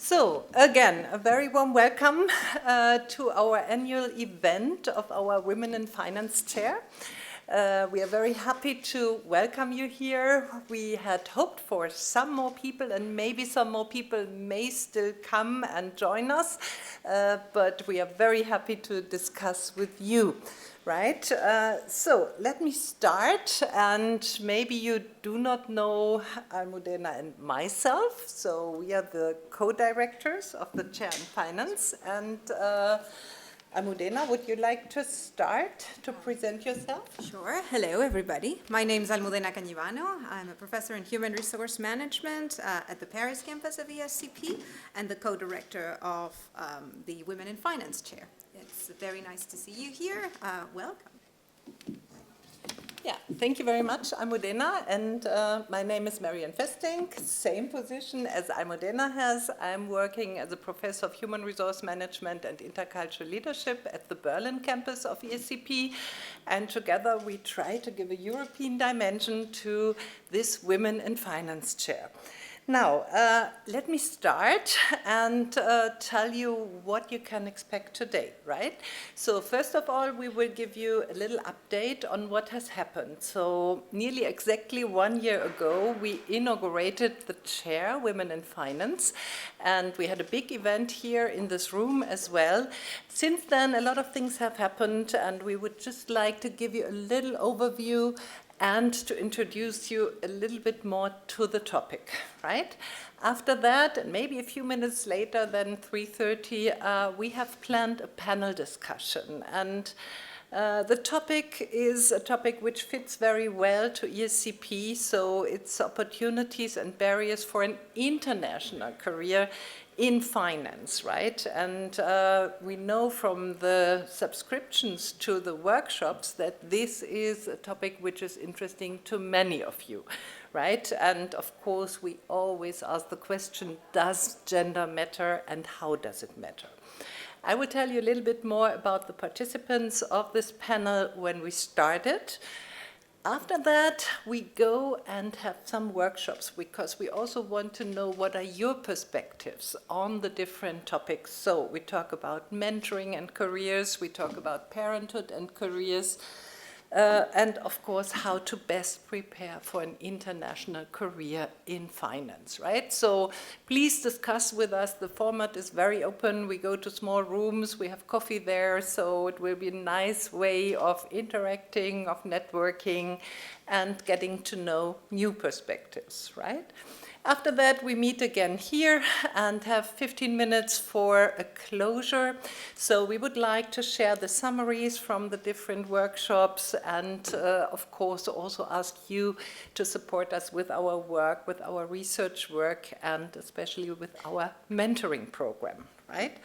So, again, a very warm welcome to our annual event of our Women in Finance Chair. We are very happy to welcome you here. We had hoped for some more people, and maybe some more people may still come and join us, but we are very happy to discuss with you. Right, so let me start, and maybe you do not know Almudena and myself, so we are the co-directors of the Chair in Finance, and Almudena, would you like to start to present yourself? Sure. Hello, everybody. My name is Almudena Cañivano. I'm a professor in human resource management at the Paris campus of ESCP and the co-director of the Women in Finance Chair. It's very nice to see you here. Welcome. Yeah, thank you very much, Almudena. And my name is Marion Festing, same position as Almudena has. I'm working as a professor of human resource management and intercultural leadership at the Berlin campus of ESCP. And together we try to give a European dimension to this Women in Finance Chair. Now, let me start and tell you what you can expect today, right? So first of all, we will give you a little update on what has happened. So nearly exactly 1 year ago, we inaugurated the chair, Women in Finance, and we had a big event here in this room as well. Since then, a lot of things have happened, and we would just like to give you a little overview and to introduce you a little bit more to the topic, right? After that, and maybe a few minutes later than 3:30, we have planned a panel discussion. And the topic is a topic which fits very well to ESCP, so it's opportunities and barriers for an international career in finance, right? And we know from the subscriptions to the workshops that this is a topic which is interesting to many of you, right? And of course, we always ask the question, does gender matter and how does it matter? I will tell you a little bit more about the participants of this panel when we start it. After that, we go and have some workshops because we also want to know what are your perspectives on the different topics. So we talk about mentoring and careers, we talk about parenthood and careers, and of course, how to best prepare for an international career in finance, right? So please discuss with us. The format is very open. We go to small rooms. We have coffee there. So it will be a nice way of interacting, of networking, and getting to know new perspectives, right? After that, we meet again here and have 15 minutes for a closure. So we would like to share the summaries from the different workshops and, of course, also ask you to support us with our work, with our research work, and especially with our mentoring program, right?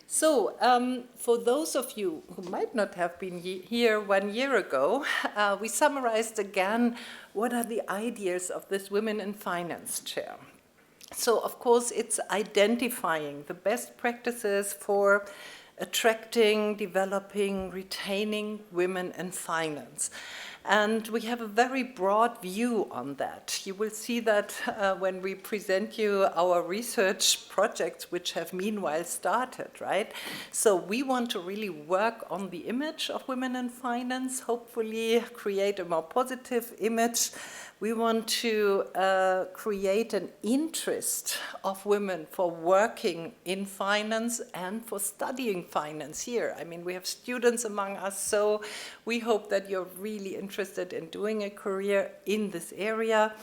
So, for those of you who might not have been here 1 year ago, we summarized again what are the ideas of this Women in Finance Chair. So, of course, it's identifying the best practices for attracting, developing, retaining women in finance. And we have a very broad view on that. You will see that when we present you our research projects, which have meanwhile started, right? So we want to really work on the image of women in finance, hopefully create a more positive image. We want to create an interest of women for working in finance and for studying finance here. I mean, we have students among us, so we hope that you're really interested in doing a career in this area.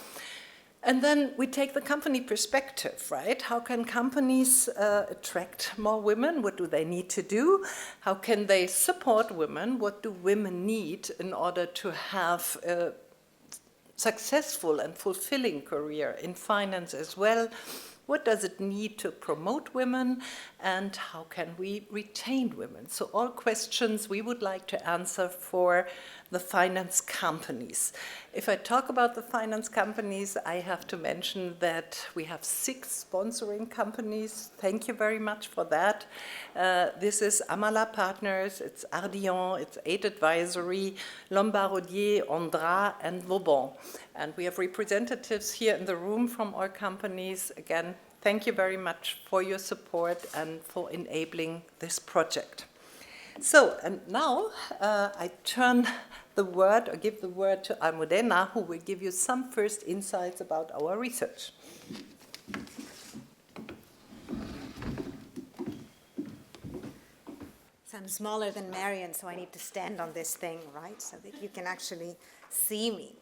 And then we take the company perspective, right? How can companies attract more women? What do they need to do? How can they support women? What do women need in order to have a successful and fulfilling career in finance as well? What does it need to promote women, and how can we retain women? So all questions we would like to answer for the finance companies. If I talk about the finance companies, I have to mention that we have 6 sponsoring companies. Thank you very much for that. This is Amala Partners, it's Ardillon, it's 8 Advisory, Lombard-Odier, Andra, and Vauban. And we have representatives here in the room from our companies. Again, Thank you very much for your support and for enabling this project. So, and now I turn the word, or give the word to Almudena, who will give you some first insights about our research. So I'm smaller than Marion, so I need to stand on this thing, right, so that you can actually see me.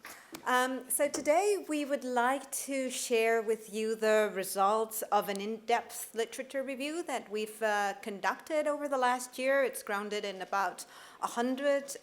So today we would like to share with you the results of an in-depth literature review that we've conducted over the last year. It's grounded in about 100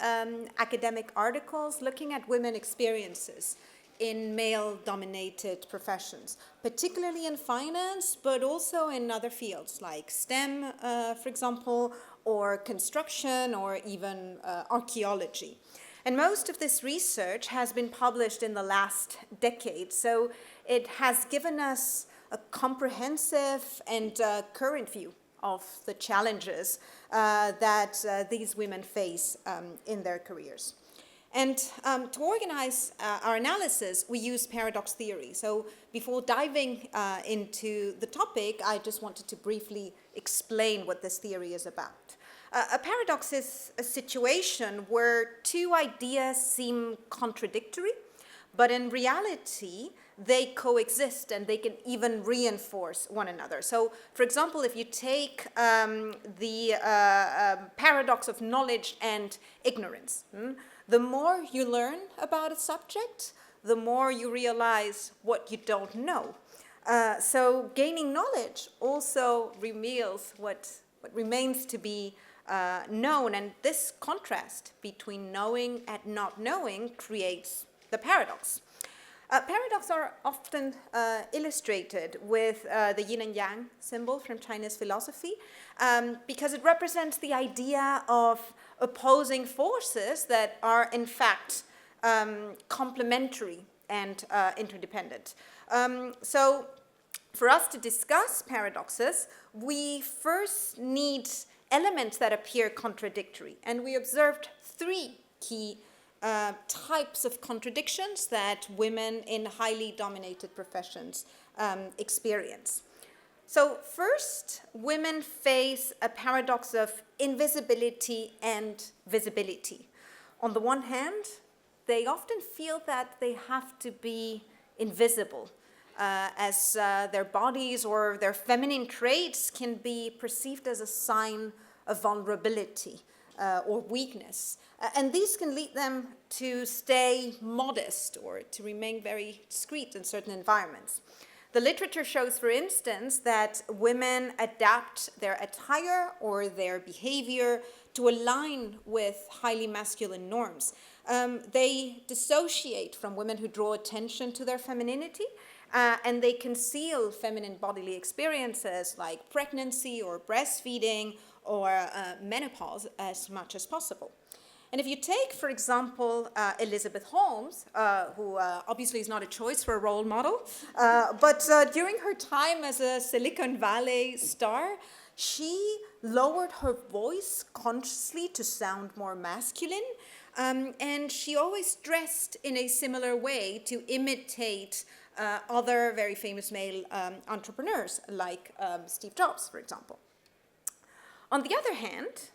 academic articles looking at women experiences in male-dominated professions, particularly in finance, but also in other fields like STEM, for example, or construction, or even archaeology. And most of this research has been published in the last decade, so it has given us a comprehensive and current view of the challenges that these women face in their careers. And to organize our analysis, we use paradox theory. So before diving into the topic, I just wanted to briefly explain what this theory is about. A paradox is a situation where two ideas seem contradictory, but in reality, they coexist and they can even reinforce one another. So, for example, if you take the paradox of knowledge and ignorance, the more you learn about a subject, the more you realize what you don't know. So gaining knowledge also reveals what remains to be known, and this contrast between knowing and not knowing creates the paradox. Paradoxes are often illustrated with the yin and yang symbol from Chinese philosophy because it represents the idea of opposing forces that are in fact complementary and interdependent. So for us to discuss paradoxes, we first need elements that appear contradictory, and we observed three key types of contradictions that women in highly dominated professions experience. So first, women face a paradox of invisibility and visibility. On the one hand, they often feel that they have to be invisible, as their bodies or their feminine traits can be perceived as a sign of vulnerability or weakness. And these can lead them to stay modest or to remain very discreet in certain environments. The literature shows, for instance, that women adapt their attire or their behavior to align with highly masculine norms. They dissociate from women who draw attention to their femininity, and they conceal feminine bodily experiences like pregnancy or breastfeeding or menopause as much as possible. And if you take, for example, Elizabeth Holmes, who obviously is not a choice for a role model, but during her time as a Silicon Valley star, she lowered her voice consciously to sound more masculine, and she always dressed in a similar way to imitate other very famous male entrepreneurs, like Steve Jobs, for example. On the other hand,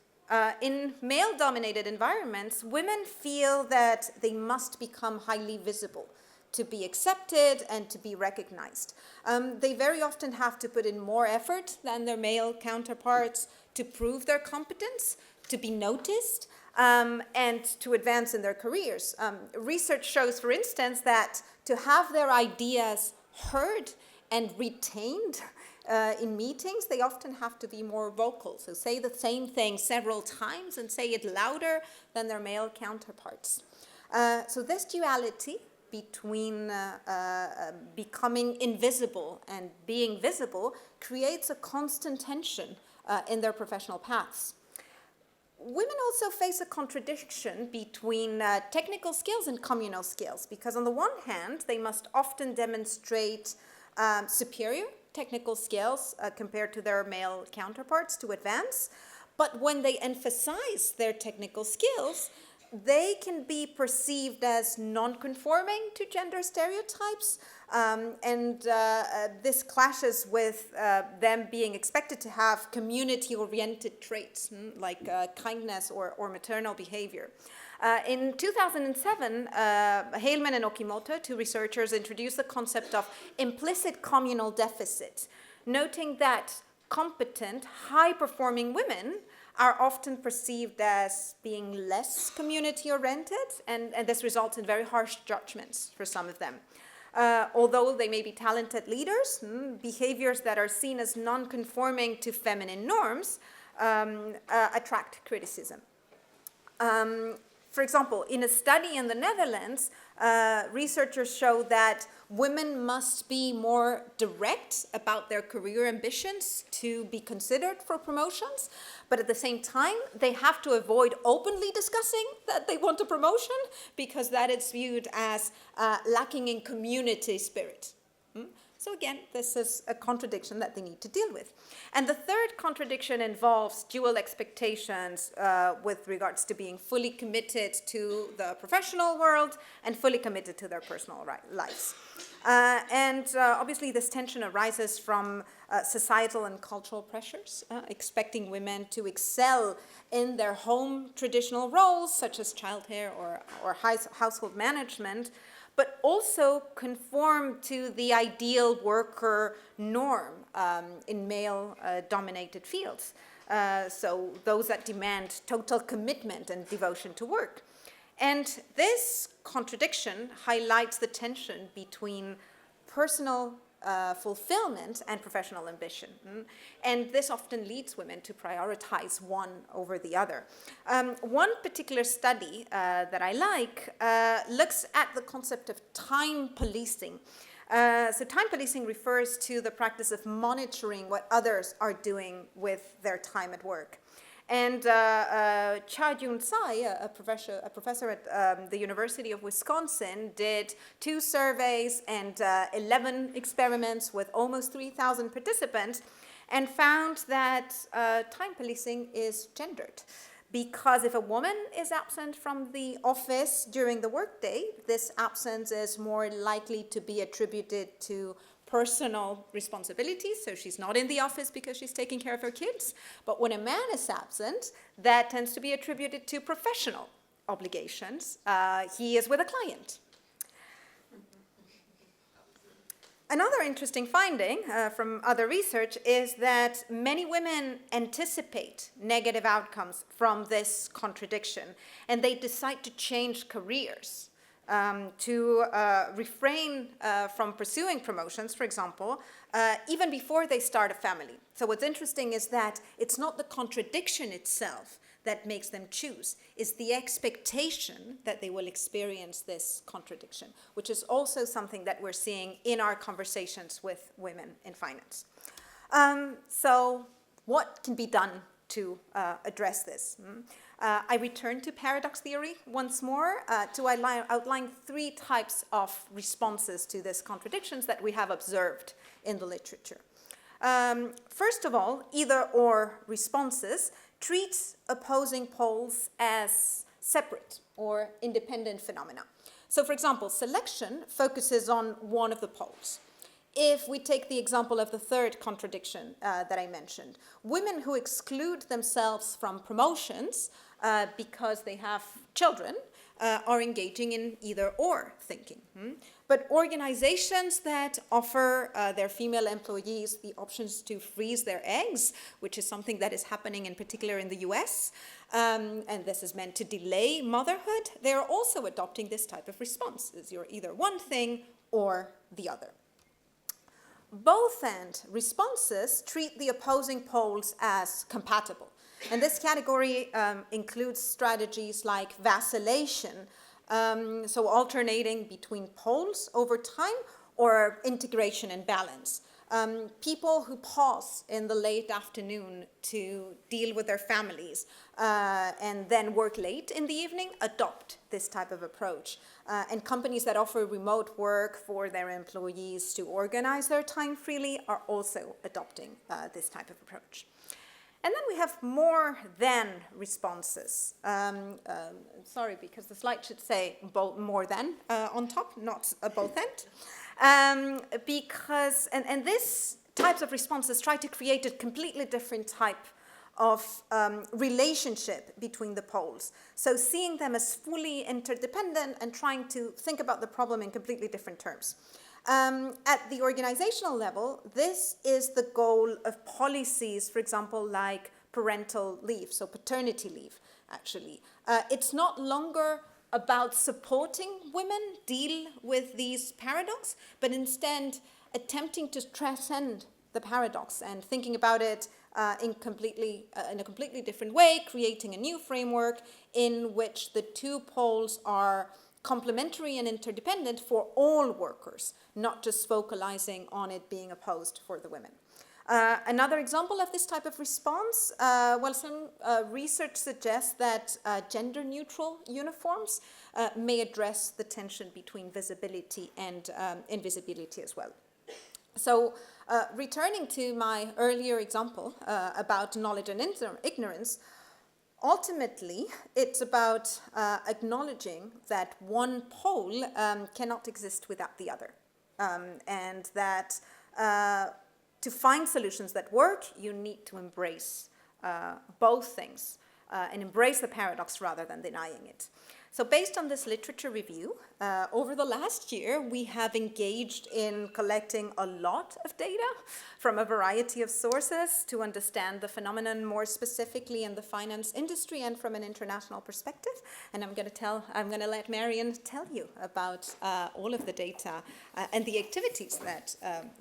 in male-dominated environments, women feel that they must become highly visible to be accepted and to be recognized. They very often have to put in more effort than their male counterparts to prove their competence, to be noticed, and to advance in their careers. Research shows, for instance, that to have their ideas heard and retained in meetings, they often have to be more vocal. So say the same thing several times and say it louder than their male counterparts. So this duality between becoming invisible and being visible creates a constant tension in their professional paths. Women also face a contradiction between technical skills and communal skills, because on the one hand, they must often demonstrate superior technical skills compared to their male counterparts to advance, but when they emphasize their technical skills, they can be perceived as non-conforming to gender stereotypes, and this clashes with them being expected to have community-oriented traits, like kindness or maternal behavior. In 2007, Haleman and Okimoto, two researchers, introduced the concept of implicit communal deficit, noting that competent, high-performing women are often perceived as being less community-oriented, and this results in very harsh judgments for some of them. Although they may be talented leaders, behaviors that are seen as non-conforming to feminine norms attract criticism. For example, in a study in the Netherlands, researchers show that women must be more direct about their career ambitions to be considered for promotions, but at the same time, they have to avoid openly discussing that they want a promotion because that is viewed as lacking in community spirit. So again, this is a contradiction that they need to deal with. And the third contradiction involves dual expectations with regards to being fully committed to the professional world and fully committed to their personal lives. Obviously this tension arises from societal and cultural pressures, expecting women to excel in their home traditional roles, such as childcare or household management, but also conform to the ideal worker norm in male-dominated fields. So those that demand total commitment and devotion to work. And this contradiction highlights the tension between personal fulfillment and professional ambition. And this often leads women to prioritize one over the other. One particular study that I like looks at the concept of time policing. So time policing refers to the practice of monitoring what others are doing with their time at work. And Cha-Jun Tsai, a professor at the University of Wisconsin, did 2 surveys and 11 experiments with almost 3,000 participants and found that time policing is gendered. Because if a woman is absent from the office during the workday, this absence is more likely to be attributed to personal responsibilities, so she's not in the office because she's taking care of her kids. But when a man is absent, that tends to be attributed to professional obligations. He is with a client. Another interesting finding from other research is that many women anticipate negative outcomes from this contradiction, and they decide to change careers. To refrain from pursuing promotions, for example, even before they start a family. So what's interesting is that it's not the contradiction itself that makes them choose, it's the expectation that they will experience this contradiction, which is also something that we're seeing in our conversations with women in finance. So what can be done to address this? I return to paradox theory once more to outline 3 types of responses to these contradictions that we have observed in the literature. First of all, either-or responses treat opposing poles as separate or independent phenomena. So for example, selection focuses on one of the poles. If we take the example of the third contradiction that I mentioned, women who exclude themselves from promotions because they have children are engaging in either-or thinking. But organizations that offer their female employees the options to freeze their eggs, which is something that is happening in particular in the US, and this is meant to delay motherhood, they are also adopting this type of response, is you're either one thing or the other. Both end responses treat the opposing poles as compatible. And this category includes strategies like vacillation, so alternating between poles over time, or integration and balance. People who pause in the late afternoon to deal with their families and then work late in the evening adopt this type of approach. And companies that offer remote work for their employees to organize their time freely are also adopting this type of approach. And then we have more than responses. Sorry, because the slide should say more than on top, not both end. Because these types of responses try to create a completely different type of relationship between the poles. So seeing them as fully interdependent and trying to think about the problem in completely different terms. At the organizational level, this is the goal of policies, for example, like parental leave, so paternity leave, actually. It's not longer about supporting women deal with these paradoxes, but instead attempting to transcend the paradox and thinking about it in a completely different way, creating a new framework in which the two poles are complementary and interdependent for all workers, not just focalizing on it being opposed for the women. Another example of this type of response, some research suggests that gender-neutral uniforms may address the tension between visibility and invisibility as well. So, returning to my earlier example about knowledge and ignorance, ultimately, it's about acknowledging that one pole cannot exist without the other. And that to find solutions that work, you need to embrace both things and embrace the paradox rather than denying it. So based on this literature review, over the last year, we have engaged in collecting a lot of data from a variety of sources to understand the phenomenon more specifically in the finance industry and from an international perspective. And I'm going to let Marion tell you about all of the data and the activities that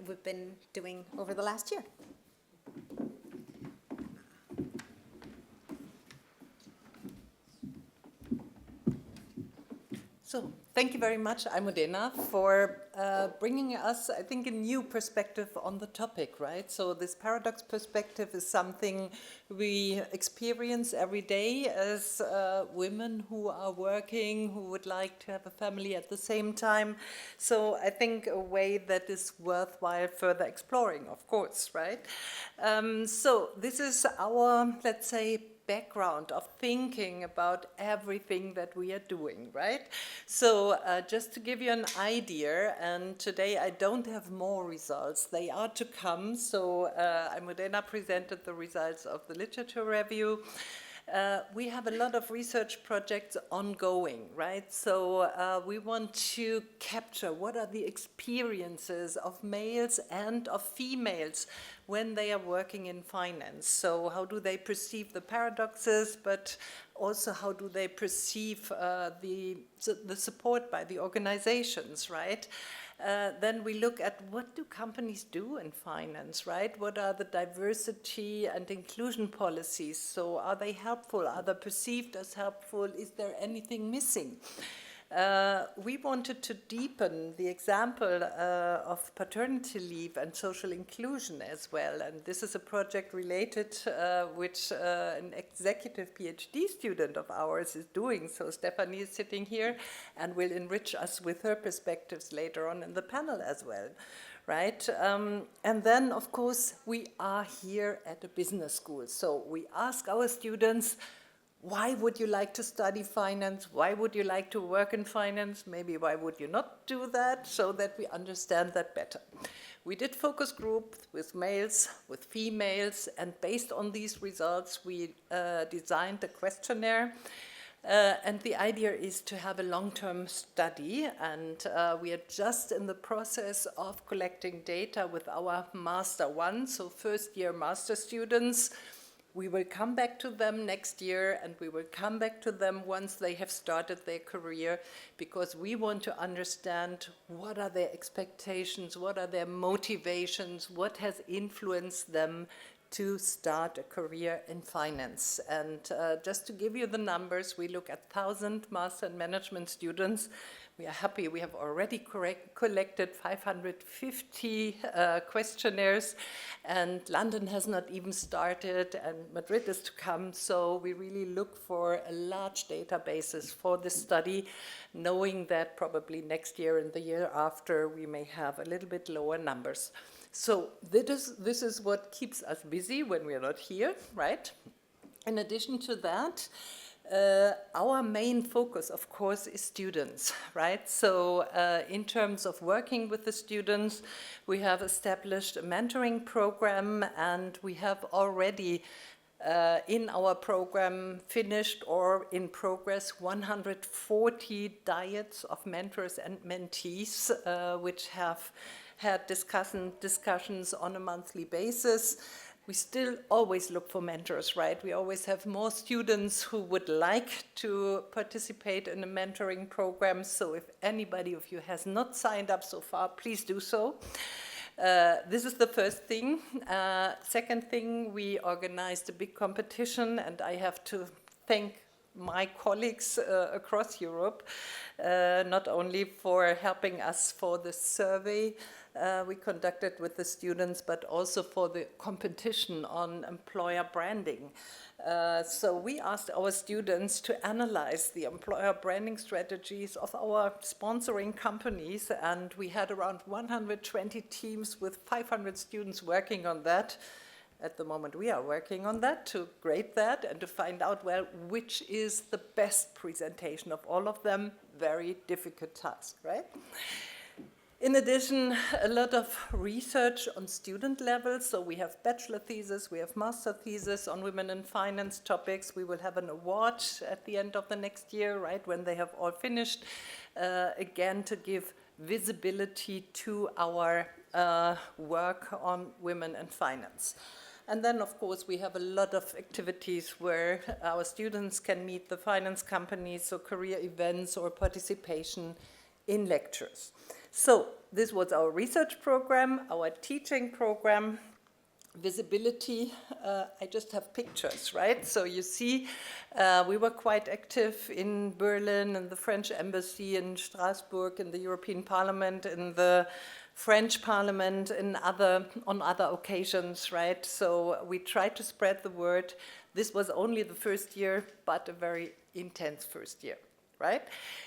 we've been doing over the last year. So, thank you very much, Almudena, for bringing us, I think, a new perspective on the topic, right? So this paradox perspective is something we experience every day as women who are working, who would like to have a family at the same time. So I think a way that is worthwhile further exploring, of course, right? So this is our, let's say, background of thinking about everything that we are doing, right? So just to give you an idea, and today I don't have more results, they are to come. So Almudena presented the results of the literature review. We have a lot of research projects ongoing, right? So we want to capture what are the experiences of males and of females when they are working in finance. So how do they perceive the paradoxes, but also how do they perceive the support by the organizations, right? Then we look at what do companies do in finance, right? What are the diversity and inclusion policies? So are they helpful? Are they perceived as helpful? Is there anything missing? We wanted to deepen the example of paternity leave and social inclusion as well. And this is a project related which an executive PhD student of ours is doing. So Stefanie is sitting here and will enrich us with her perspectives later on in the panel as well. Right? And then, of course, we are here at a business school. So we ask our students, why would you like to study finance? Why would you like to work in finance? Maybe why would you not do that? So that we understand that better. We did focus groups with males, with females, and based on these results, we designed a questionnaire. And the idea is to have a long-term study, and we are just in the process of collecting data with our Master 1, so first-year master students. We will come back to them next year, and we will come back to them once they have started their career, because we want to understand what are their expectations, what are their motivations, what has influenced them to start a career in finance. And just to give you the numbers, we look at 1,000 master and management students. We are happy we have already collected 550 questionnaires, and London has not even started, and Madrid is to come, so we really look for a large databases for this study, knowing that probably next year and the year after we may have a little bit lower numbers. So this is what keeps us busy when we are not here, right? In addition to that, our main focus, of course, is students, right? So in terms of working with the students, we have established a mentoring program, and we have already in our program finished or in progress 140 diets of mentors and mentees, which have had discussions on a monthly basis. We still always look for mentors, right? We always have more students who would like to participate in a mentoring program. So if anybody of you has not signed up so far, please do so. This is the first thing. Second thing, we organized a big competition, and I have to thank my colleagues across Europe, not only for helping us for the survey we conducted with the students, but also for the competition on employer branding. So we asked our students to analyze the employer branding strategies of our sponsoring companies, and we had around 120 teams with 500 students working on that. At the moment, we are working on that to grade that and to find out, well, which is the best presentation of all of them. Very difficult task, right? In addition, a lot of research on student level. So we have bachelor thesis, we have master thesis on women in finance topics. We will have an award at the end of the next year, right, when they have all finished, again, to give visibility to our work on women in finance. And then, of course, we have a lot of activities where our students can meet the finance companies, so career events or participation in lectures. So this was our research program, our teaching program. Visibility, I just have pictures, right? So you see, we were quite active in Berlin, in the French embassy, in Strasbourg, in the European Parliament, in the French Parliament, on other occasions, right? So we tried to spread the word. This was only the first year, but a very intense first year, right?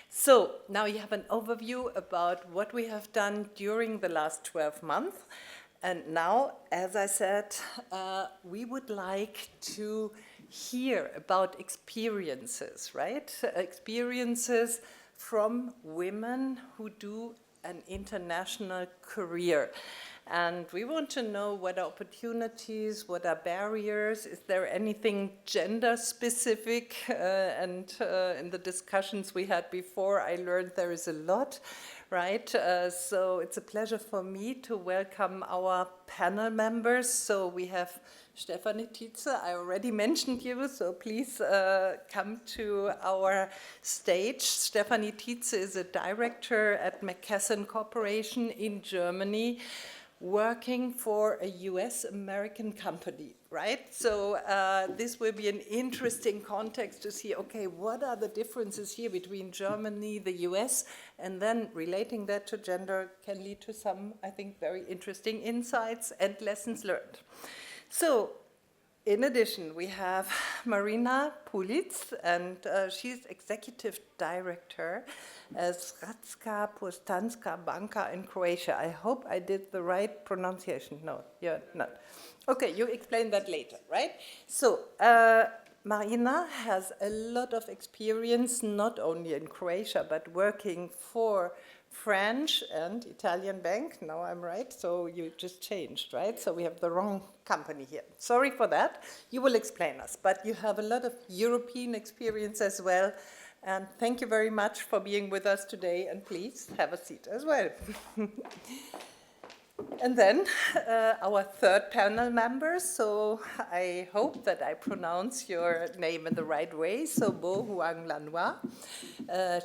So now you have an overview about what we have done during the last 12 months. And now, as I said, we would like to hear about experiences, right? Experiences from women who do an international career. And we want to know what are opportunities, what are barriers, is there anything gender specific? In the discussions we had before, I learned there is a lot, right? So it's a pleasure for me to welcome our panel members. So we have Stefanie, Titze, I already mentioned you, so please come to our stage. Stefanie Titze is a director at McKesson Corporation in Germany, working for a US-American company, right? So this will be an interesting context to see, okay, what are the differences here between Germany, the US, and then relating that to gender can lead to some, I think, very interesting insights and lessons learned. So, in addition, we have Marina Puljiz, and she's executive director at Srpska Poštanska banka in Croatia. I hope I did the right pronunciation. No, you're not. Okay, you explain that later, right? So, Marina has a lot of experience, not only in Croatia, but working for French and Italian bank. Now I'm right, so you just changed, right? So we have the wrong company here. Sorry for that. You will explain us, but you have a lot of European experience as well. And thank you very much for being with us today, and please have a seat as well. And then our third panel member, so I hope that I pronounce your name in the right way, so Huang.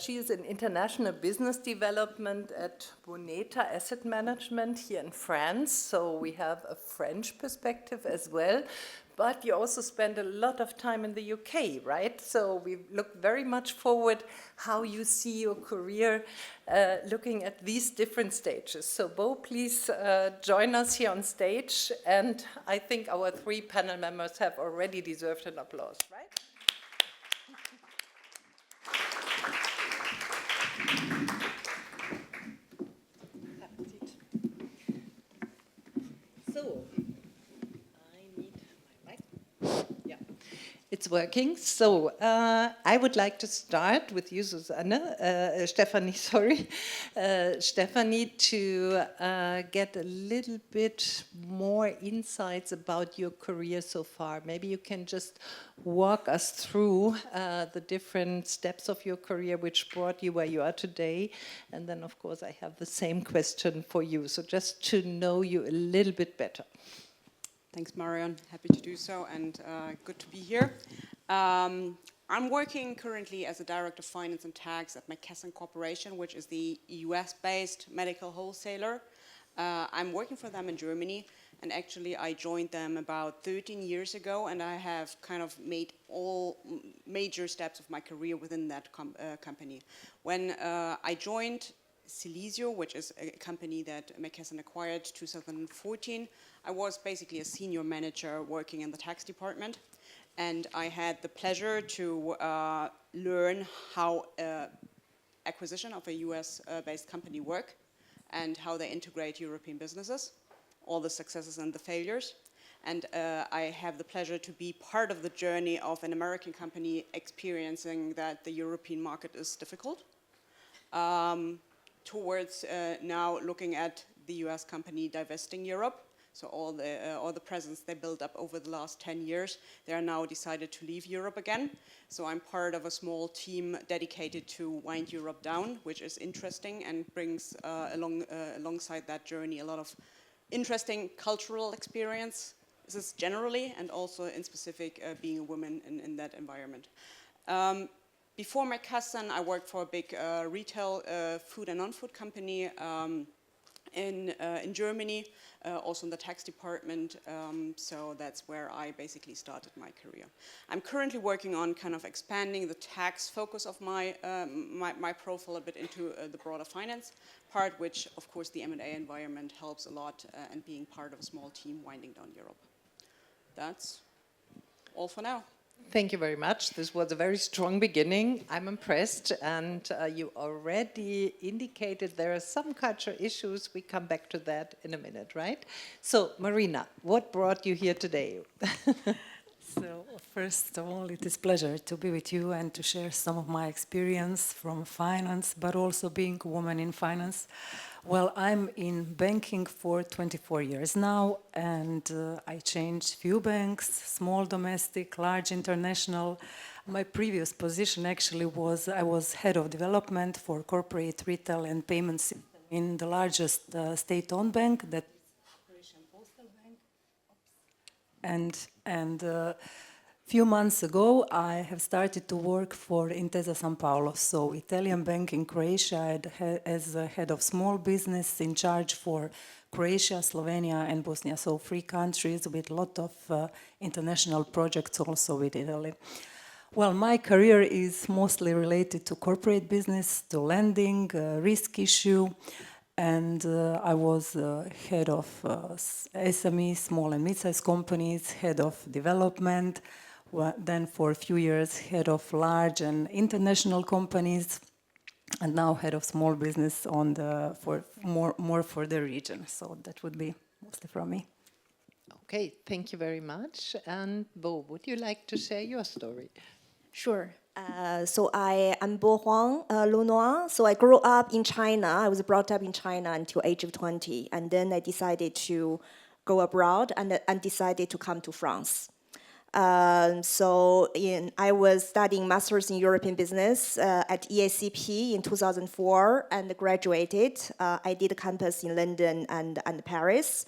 She is in international business development at Boneta Asset Management here in France, so we have a French perspective as well. But you also spend a lot of time in the UK, right? So we look very much forward how you see your career looking at these different stages. So Bo, please join us here on stage. And I think our three panel members have already deserved an applause, right? It's working. So I would like to start with you, Stefanie, sorry. Stefanie, to get a little bit more insights about your career so far. Maybe you can just walk us through the different steps of your career which brought you where you are today. And then, of course, I have the same question for you. So just to know you a little bit better. Thanks, Marion. Happy to do so, and good to be here. I'm working currently as a Director of Finance and Tax at McKesson Corporation, which is the US-based medical wholesaler. I'm working for them in Germany, and actually I joined them about 13 years ago, and I have kind of made all major steps of my career within that company. When I joined Silisio, which is a company that McKesson acquired 2014, I was basically a senior manager working in the tax department, and I had the pleasure to learn how acquisition of a US-based company work and how they integrate European businesses, all the successes and the failures. And I have the pleasure to be part of the journey of an American company experiencing that the European market is difficult, towards now looking at the US company divesting Europe. So all the presence they built up over the last 10 years, they are now decided to leave Europe again. So I'm part of a small team dedicated to wind Europe down, which is interesting and brings alongside that journey a lot of interesting cultural experience. This is generally, and also in specific, being a woman in that environment. Before McKesson, I worked for a big retail food and non-food company in Germany, also in the tax department, so that's where I basically started my career. I'm currently working on kind of expanding the tax focus of my profile a bit into the broader finance part, which of course the M&A environment helps a lot, and being part of a small team winding down Europe. That's all for now. Thank you very much. This was a very strong beginning. I'm impressed, and you already indicated there are some culture issues. We come back to that in a minute, right? So, Marina, what brought you here today? So, first of all, it is a pleasure to be with you and to share some of my experience from finance, but also being a woman in finance. Well, I'm in banking for 24 years now, and I changed few banks, small domestic, large international. My previous position actually was, I was head of development for corporate retail and payment system in the largest state-owned bank, that Operation Postal Bank. And few months ago, I have started to work for Intesa Sanpaolo, so Italian bank in Croatia, as a head of small business in charge for Croatia, Slovenia, and Bosnia, so 3 countries with a lot of international projects also with Italy. Well, my career is mostly related to corporate business, to lending, risk issue, and I was head of SME, small and mid-sized companies, head of development, then for a few years head of large and international companies, and now head of small business on the more for the region. So that would be mostly from me. Okay, thank you very much. And Bo, would you like to share your story? Sure. So I am Bo Huang, Lunois. So I grew up in China. I was brought up in China until age of 20, and then I decided to go abroad and decided to come to France. I was studying Masters in European Business at ESCP in 2004 and graduated. I did a campus in London and Paris.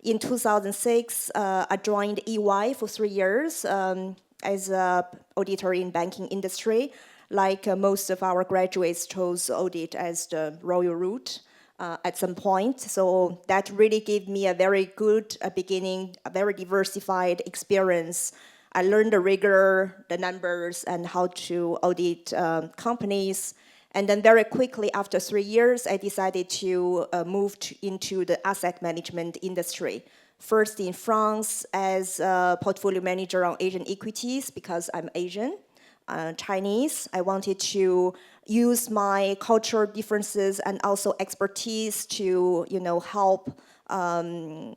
In 2006, I joined EY for 3 years as an auditor in banking industry. Like most of our graduates chose audit as the royal route at some point. So that really gave me a very good beginning, a very diversified experience. I learned the rigor, the numbers, and how to audit companies. And then very quickly, after 3 years, I decided to move into the asset management industry. First in France as a portfolio manager on Asian equities, because I'm Asian, Chinese. I wanted to use my cultural differences and also expertise to, help my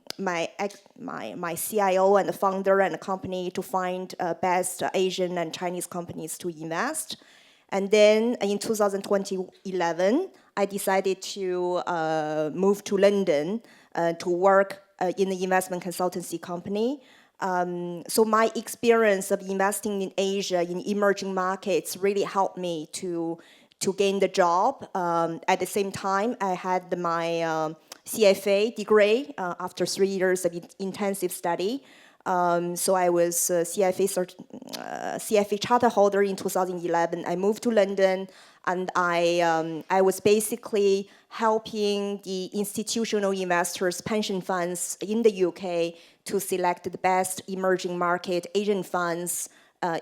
CIO and the founder and the company to find best Asian and Chinese companies to invest. And then in 2011, I decided to move to London to work in the investment consultancy company. So my experience of investing in Asia, in emerging markets, really helped me to gain the job. At the same time, I had my CFA degree after 3 years of intensive study. So I was CFA charter holder in 2011. I moved to London, and I was basically helping the institutional investors, pension funds in the UK to select the best emerging market Asian funds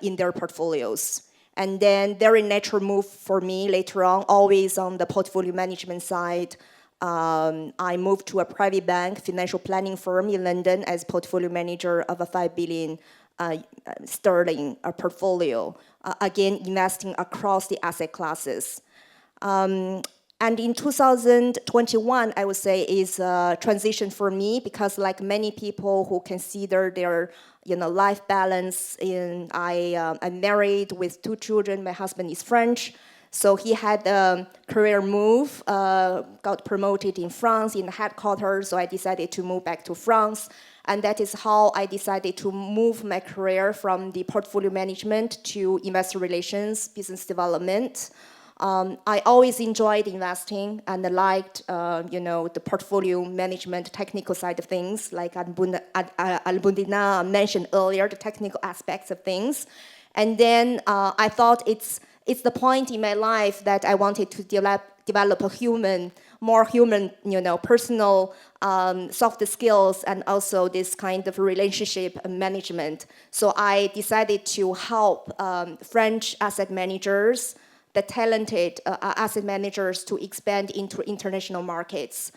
in their portfolios. And then very natural move for me later on, always on the portfolio management side. I moved to a private bank, financial planning firm in London as portfolio manager of a 5 billion sterling portfolio, again, investing across the asset classes. And in 2021, I would say, is a transition for me because, like many people who consider their life balance, I'm married with 2 children. My husband is French. So he had a career move, got promoted in France in the headquarters, so I decided to move back to France. And that is how I decided to move my career from the portfolio management to investor relations, business development. I always enjoyed investing and I liked, the portfolio management, technical side of things, like Almudena mentioned earlier, the technical aspects of things. And then I thought it's the point in my life that I wanted to develop a more human, personal soft skills and also this kind of relationship management. So I decided to help French asset managers, the talented asset managers, to expand into international markets.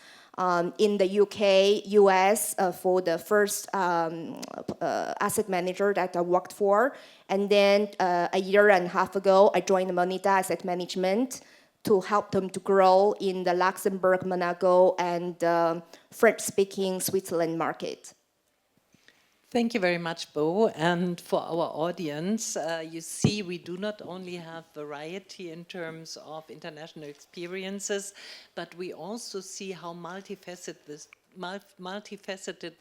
In the UK, US, for the first asset manager that I worked for. And then a year and a half ago, I joined Moneta Asset Management to help them to grow in the Luxembourg, Monaco, and French-speaking Switzerland market. Thank you very much, Bo. And for our audience, you see we do not only have variety in terms of international experiences, but we also see how multifaceted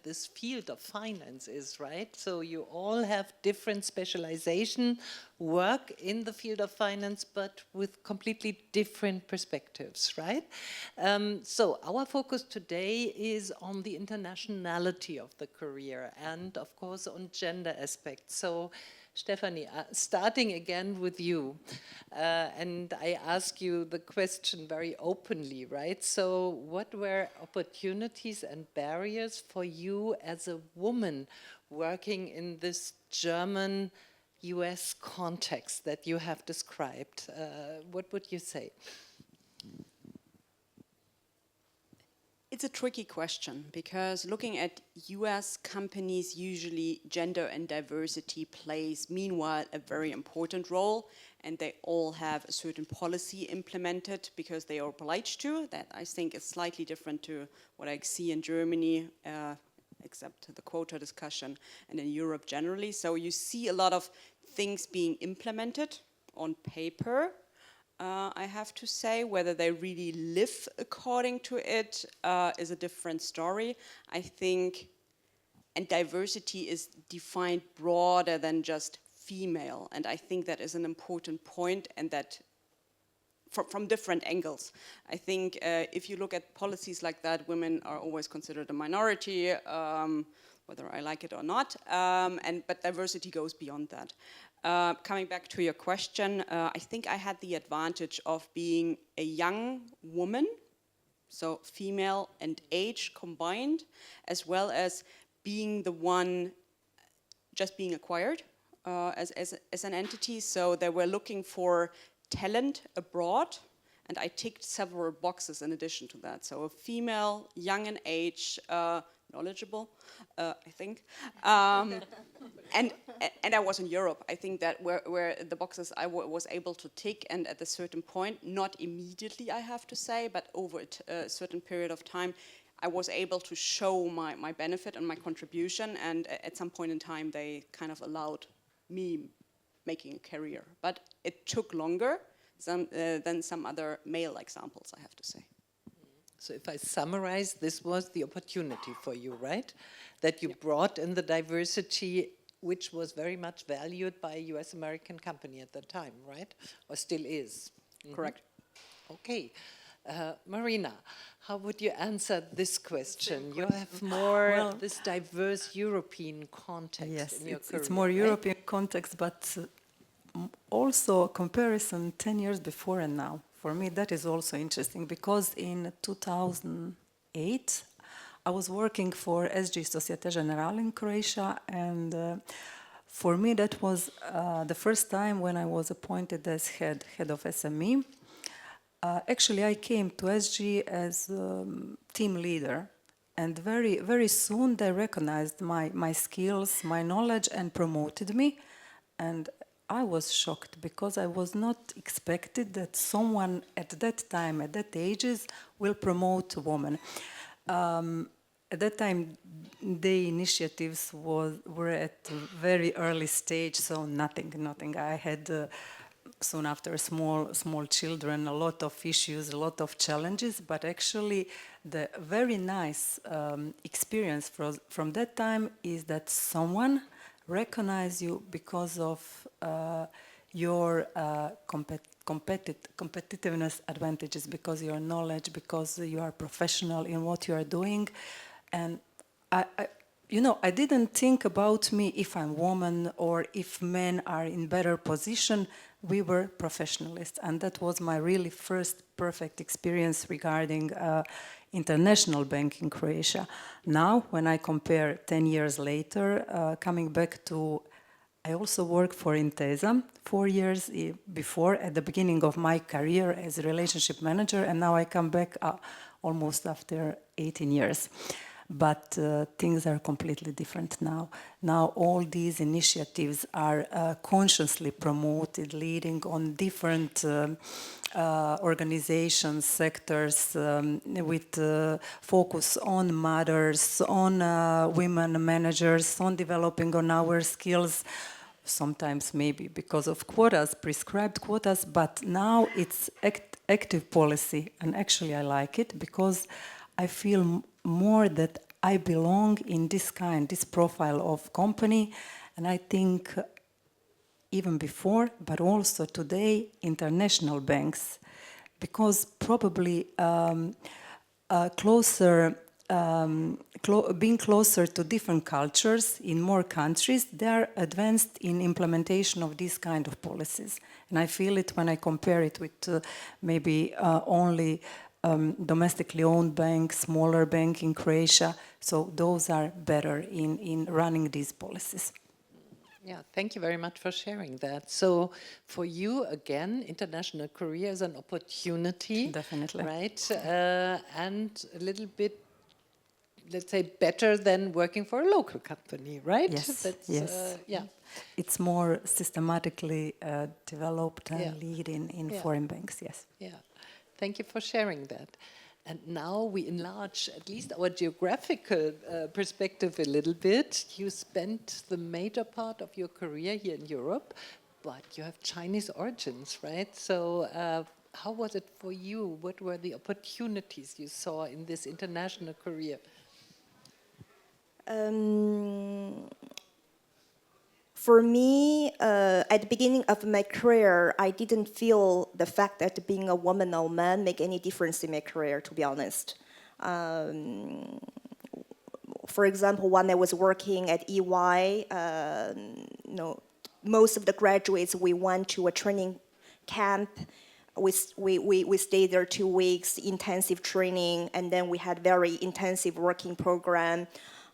this field of finance is, right? So you all have different specialization, work in the field of finance, but with completely different perspectives, right? So our focus today is on the internationality of the career and, of course, on gender aspects. So Stefanie, starting again with you, and I ask you the question very openly, right? So what were opportunities and barriers for you as a woman working in this German-US context that you have described? What would you say? It's a tricky question because looking at US companies, usually gender and diversity plays, meanwhile, a very important role, and they all have a certain policy implemented because they are obliged to. That, I think, is slightly different to what I see in Germany, except the quota discussion, and in Europe generally. So you see a lot of things being implemented on paper, I have to say. Whether they really live according to it is a different story. I think, and diversity is defined broader than just female, and I think that is an important point, and that from different angles. I think if you look at policies like that, women are always considered a minority, whether I like it or not, but diversity goes beyond that. Coming back to your question, I think I had the advantage of being a young woman, so female and age combined, as well as being the one just being acquired as an entity. So they were looking for talent abroad, and I ticked several boxes in addition to that. So a female, young in age, knowledgeable, I think. And I was in Europe. I think that where the boxes I was able to tick, and at a certain point, not immediately I have to say, but over a certain period of time, I was able to show my benefit and my contribution, and at some point in time they kind of allowed me making a career. But it took longer than some other male examples, I have to say. So if I summarize, this was the opportunity for you, right? That you brought in the diversity, which was very much valued by a US American company at the time, right? Or still is. Correct. Okay. Marina, how would you answer this question? You have more this diverse European context in your career. It's more right? European context, but also a comparison 10 years before and now. For me, that is also interesting because in 2008, I was working for SG Societe Generale in Croatia, and for me that was the first time when I was appointed as head of SME. Actually, I came to SG as team leader, and very soon they recognized my skills, my knowledge, and promoted me. And I was shocked because I was not expected that someone at that time, at that ages, will promote a woman. At that time, the initiatives were at a very early stage, so nothing. I had soon after small children, a lot of issues, a lot of challenges, but actually the very nice experience from that time is that someone recognize you because of your competitiveness advantages, because your knowledge, because you are professional in what you are doing. And I didn't think about me if I'm woman or if men are in better position. We were professionalists, and that was my really first perfect experience regarding international bank in Croatia. Now, when I compare 10 years later, coming back to, I also worked for Titze 4 years before, at the beginning of my career as a relationship manager, and now I come back almost after 18 years. But things are completely different now. Now all these initiatives are consciously promoted, leading on different organizations, sectors, with focus on mothers, on women managers, on developing on our skills. Sometimes maybe because of quotas, prescribed quotas, but now it's active policy, and actually I like it because I feel more that I belong in this profile of company, and I think even before, but also today, international banks, because probably being closer to different cultures in more countries, they are advanced in implementation of these kind of policies. And I feel it when I compare it with maybe only domestically owned bank, smaller bank in Croatia. So those are better in running these policies. Yeah, thank you very much for sharing that. So for you, again, international career is an opportunity. Definitely. Right? And a little bit, let's say, better than working for a local company, right? Yes, That's, yeah. It's more systematically developed and Yeah. lead in Yeah. foreign banks, yes. Yeah, thank you for sharing that. And now we enlarge at least our geographical perspective a little bit. You spent the major part of your career here in Europe, but you have Chinese origins, right? So how was it for you? What were the opportunities you saw in this international career? For me, at the beginning of my career, I didn't feel the fact that being a woman or man make any difference in my career, to be honest. For example, when I was working at EY, most of the graduates, we went to a training camp. We stayed there 2 weeks, intensive training, and then we had very intensive working program.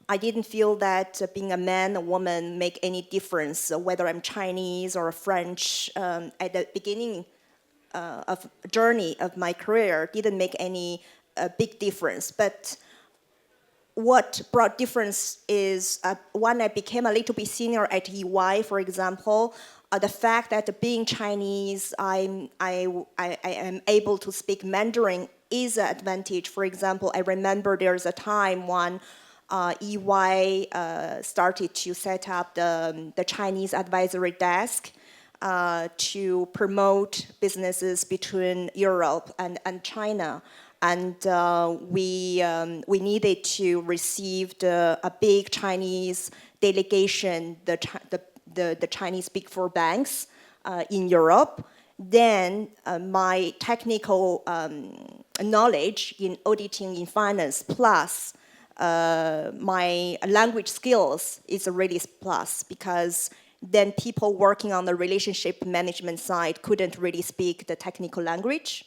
I didn't feel that being a man, a woman, make any difference, whether I'm Chinese or French. At the beginning of journey of my career, didn't make any big difference. But what brought difference is when I became a little bit senior at EY, for example, the fact that being Chinese, I am able to speak Mandarin is an advantage. For example, I remember there's a time when EY started to set up the Chinese advisory desk to promote businesses between Europe and China. And we needed to receive a big Chinese delegation, the Chinese Big Four banks in Europe. Then my technical knowledge in auditing in finance plus my language skills is a really plus, because then people working on the relationship management side couldn't really speak the technical language.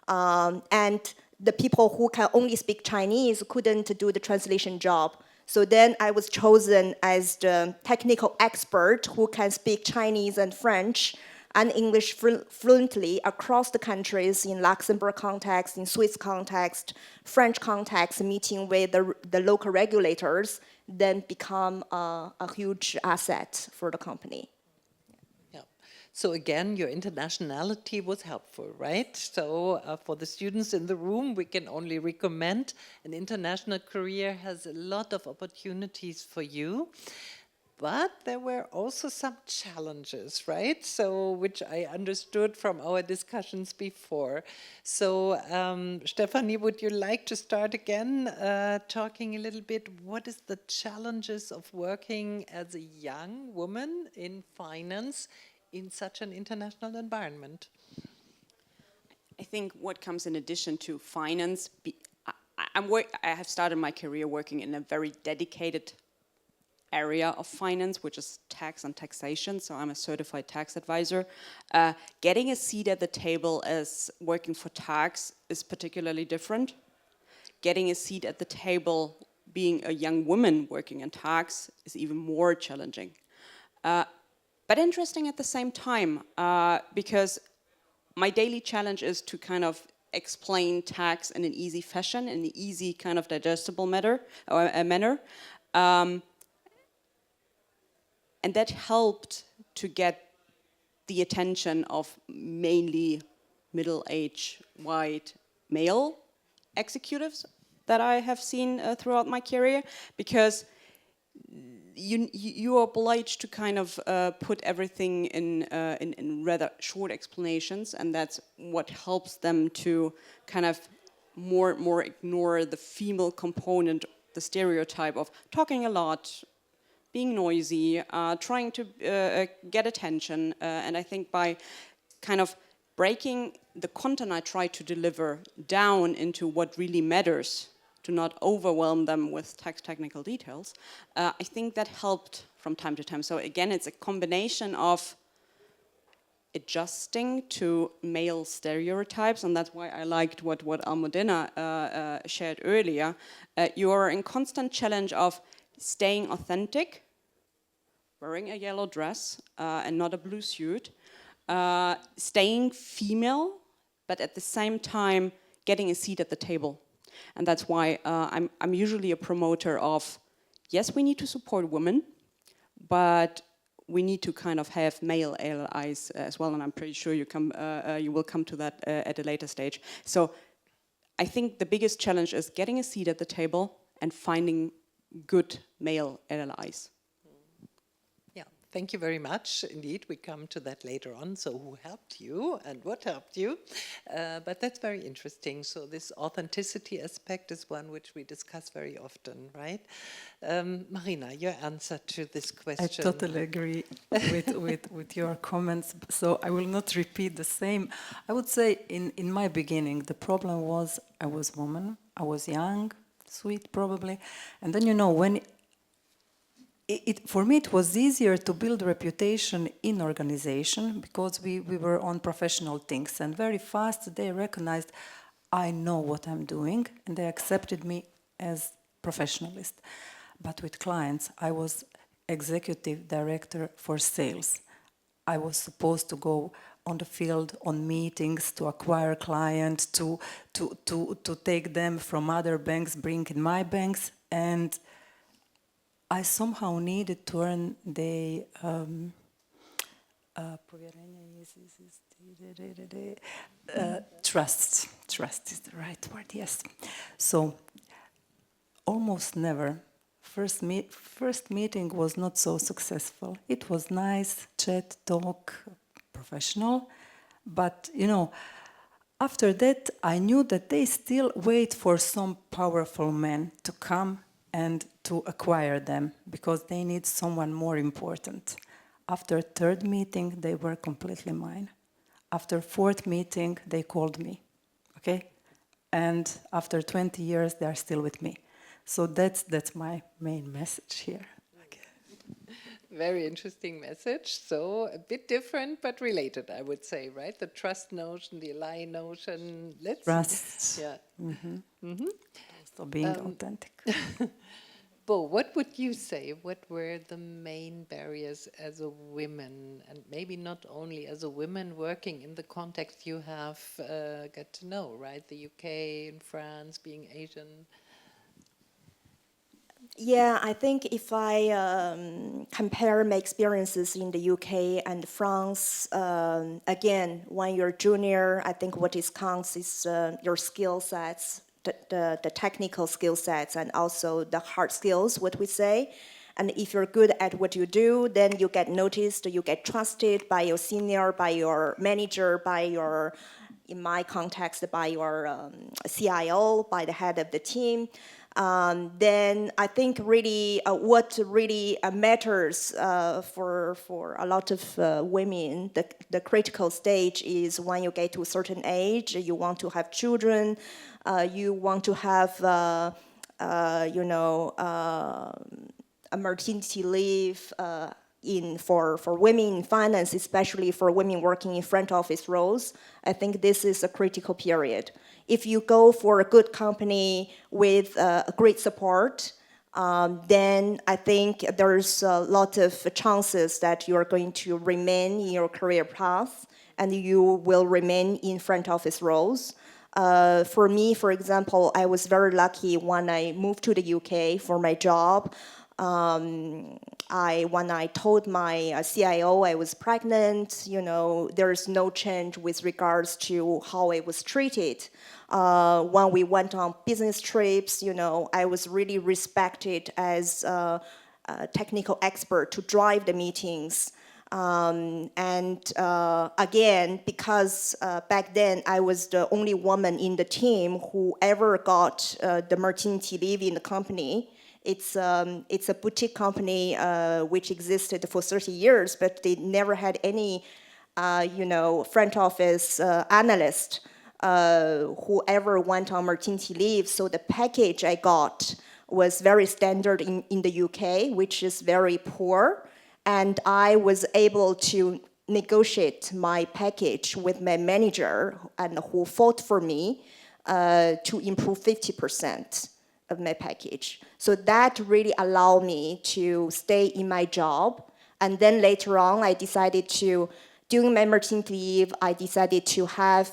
And the people who can only speak Chinese couldn't do the translation job. So then I was chosen as the technical expert who can speak Chinese and French and English fluently across the countries, in Luxembourg context, in Swiss context, French context, meeting with the local regulators, then become a huge asset for the company. Yeah. So again, your internationality was helpful, right? So for the students in the room, we can only recommend an international career has a lot of opportunities for you. But there were also some challenges, right? So, which I understood from our discussions before. So, Stefanie, would you like to start again, talking a little bit, what is the challenges of working as a young woman in finance in such an international environment? I think what comes in addition to finance, I have started my career working in a very dedicated area of finance, which is tax and taxation, so I'm a certified tax advisor. Getting a seat at the table as working for tax is particularly different. Getting a seat at the table being a young woman working in tax is even more challenging. But interesting at the same time, because my daily challenge is to kind of explain tax in an easy fashion, in an easy kind of digestible manner. And that helped to get the attention of mainly middle-aged, white, male executives that I have seen throughout my career, because you are obliged to kind of put everything in rather short explanations, and that's what helps them to kind of more ignore the female component, the stereotype of talking a lot, being noisy, trying to get attention, and I think by kind of breaking the content I try to deliver down into what really matters, to not overwhelm them with technical details, I think that helped from time to time. So again, it's a combination of adjusting to male stereotypes, and that's why I liked what Almudena shared earlier. You are in constant challenge of staying authentic, wearing a yellow dress and not a blue suit, staying female, but at the same time getting a seat at the table. And that's why I'm usually a promoter of, yes, we need to support women, but we need to kind of have male allies as well, and I'm pretty sure you will come to that at a later stage. So I think the biggest challenge is getting a seat at the table and finding good male allies. Thank you very much. Indeed, we come to that later on. So who helped you and what helped you? But that's very interesting. So this authenticity aspect is one which we discuss very often, right? Marina, your answer to this question. I totally agree with your comments. So I will not repeat the same. I would say in my beginning, the problem was I was a woman, I was young, sweet probably. And then, you know, when for me, it was easier to build reputation in organization because we were on professional things, and very fast they recognized I know what I'm doing, and they accepted me as professionalist. But with clients, I was executive director for sales. I was supposed to go on the field, on meetings, to acquire clients, to take them from other banks, bring in my banks. And I somehow needed to earn the trust. Trust is the right word, yes. So almost never. First meeting was not so successful. It was nice, chat, talk, professional. But, after that, I knew that they still wait for some powerful man to come and to acquire them, because they need someone more important. After third meeting, they were completely mine. After fourth meeting, they called me, okay? And after 20 years, they are still with me. So that's my main message here. Very interesting message. So a bit different, but related, I would say, right? The trust notion, the ally notion. Trust. Yeah. So being authentic. Bo, what would you say? What were the main barriers as a woman, and maybe not only as a woman working in the context you have got to know, right? The UK and France, being Asian. Yeah, I think if I compare my experiences in the UK and France, again, when you're junior, I think what counts is your skill sets, the technical skill sets, and also the hard skills, what we say. And if you're good at what you do, then you get noticed, you get trusted by your senior, by your manager, by your, in my context, by your CIO, by the head of the team. Then I think really what really matters for a lot of women, the critical stage is when you get to a certain age, you want to have children, you want to have, a maternity leave for women in finance, especially for women working in front office roles. I think this is a critical period. If you go for a good company with great support, then I think there's a lot of chances that you are going to remain in your career path and you will remain in front office roles. For me, for example, I was very lucky when I moved to the UK for my job. When I told my CIO I was pregnant, there's no change with regards to how I was treated. When we went on business trips, I was really respected as a technical expert to drive the meetings. Again, because back then I was the only woman in the team who ever got the maternity leave in the company. It's a boutique company which existed for 30 years, but they never had any, front office analyst who ever went on maternity leave. So the package I got was very standard in the UK, which is very poor. And I was able to negotiate my package with my manager, and who fought for me to improve 50% of my package. So that really allowed me to stay in my job. And then later on, I decided to, during my maternity leave, I decided to have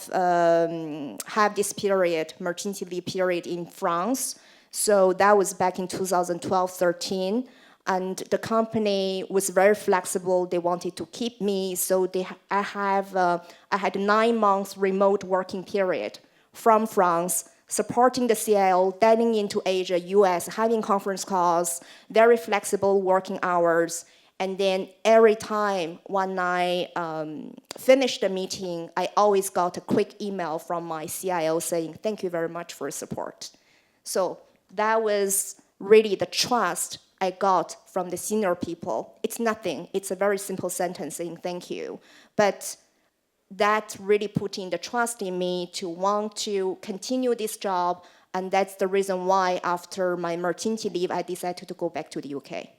this period, maternity leave period in France. So that was back in 2012-13. And the company was very flexible. They wanted to keep me. So I had a 9 months remote working period from France, supporting the CIO, dining into Asia, US, having conference calls, very flexible working hours. And then every time when I finished the meeting, I always got a quick email from my CIO saying, "Thank you very much for your support." So that was really the trust I got from the senior people. It's nothing. It's a very simple sentence saying thank you. But that really put in the trust in me to want to continue this job. And that's the reason why after my maternity leave, I decided to go back to the UK.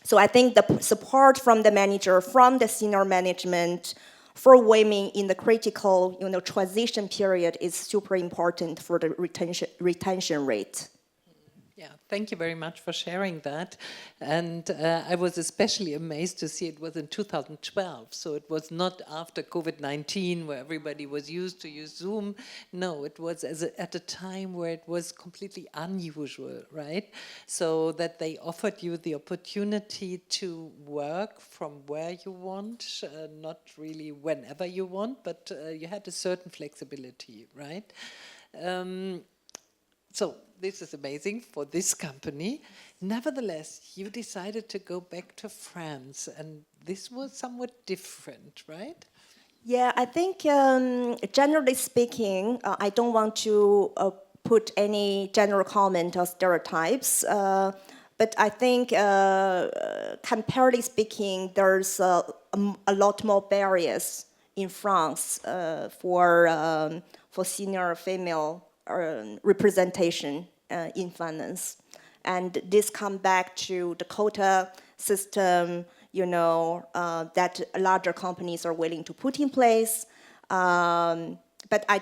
So I think the support from the manager, from the senior management, for women in the critical, transition period is super important for the retention rate. Yeah, thank you very much for sharing that. And I was especially amazed to see it was in 2012. So it was not after COVID-19 where everybody was used to use Zoom. No, it was at a time where it was completely unusual, right? So that they offered you the opportunity to work from where you want, not really whenever you want, but you had a certain flexibility, right? So this is amazing for this company. Nevertheless, you decided to go back to France, and this was somewhat different, right? Yeah, I think generally speaking, I don't want to put any general comment or stereotypes, but I think comparatively speaking, there's a lot more barriers in France for senior female representation in finance. And this comes back to the quota system, that larger companies are willing to put in place. But I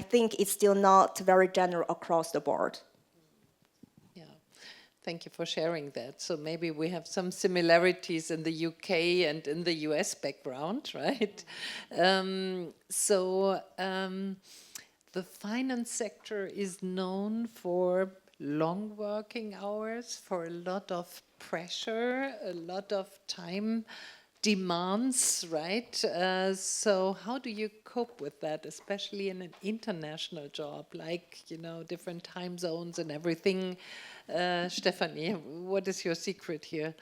think it's still not very general across the board. Yeah, thank you for sharing that. So maybe we have some similarities in the UK and in the US background, right? The finance sector is known for long working hours, for a lot of pressure, a lot of time demands, right? So how do you cope with that, especially in an international job, like, different time zones and everything? Stefanie, what is your secret here?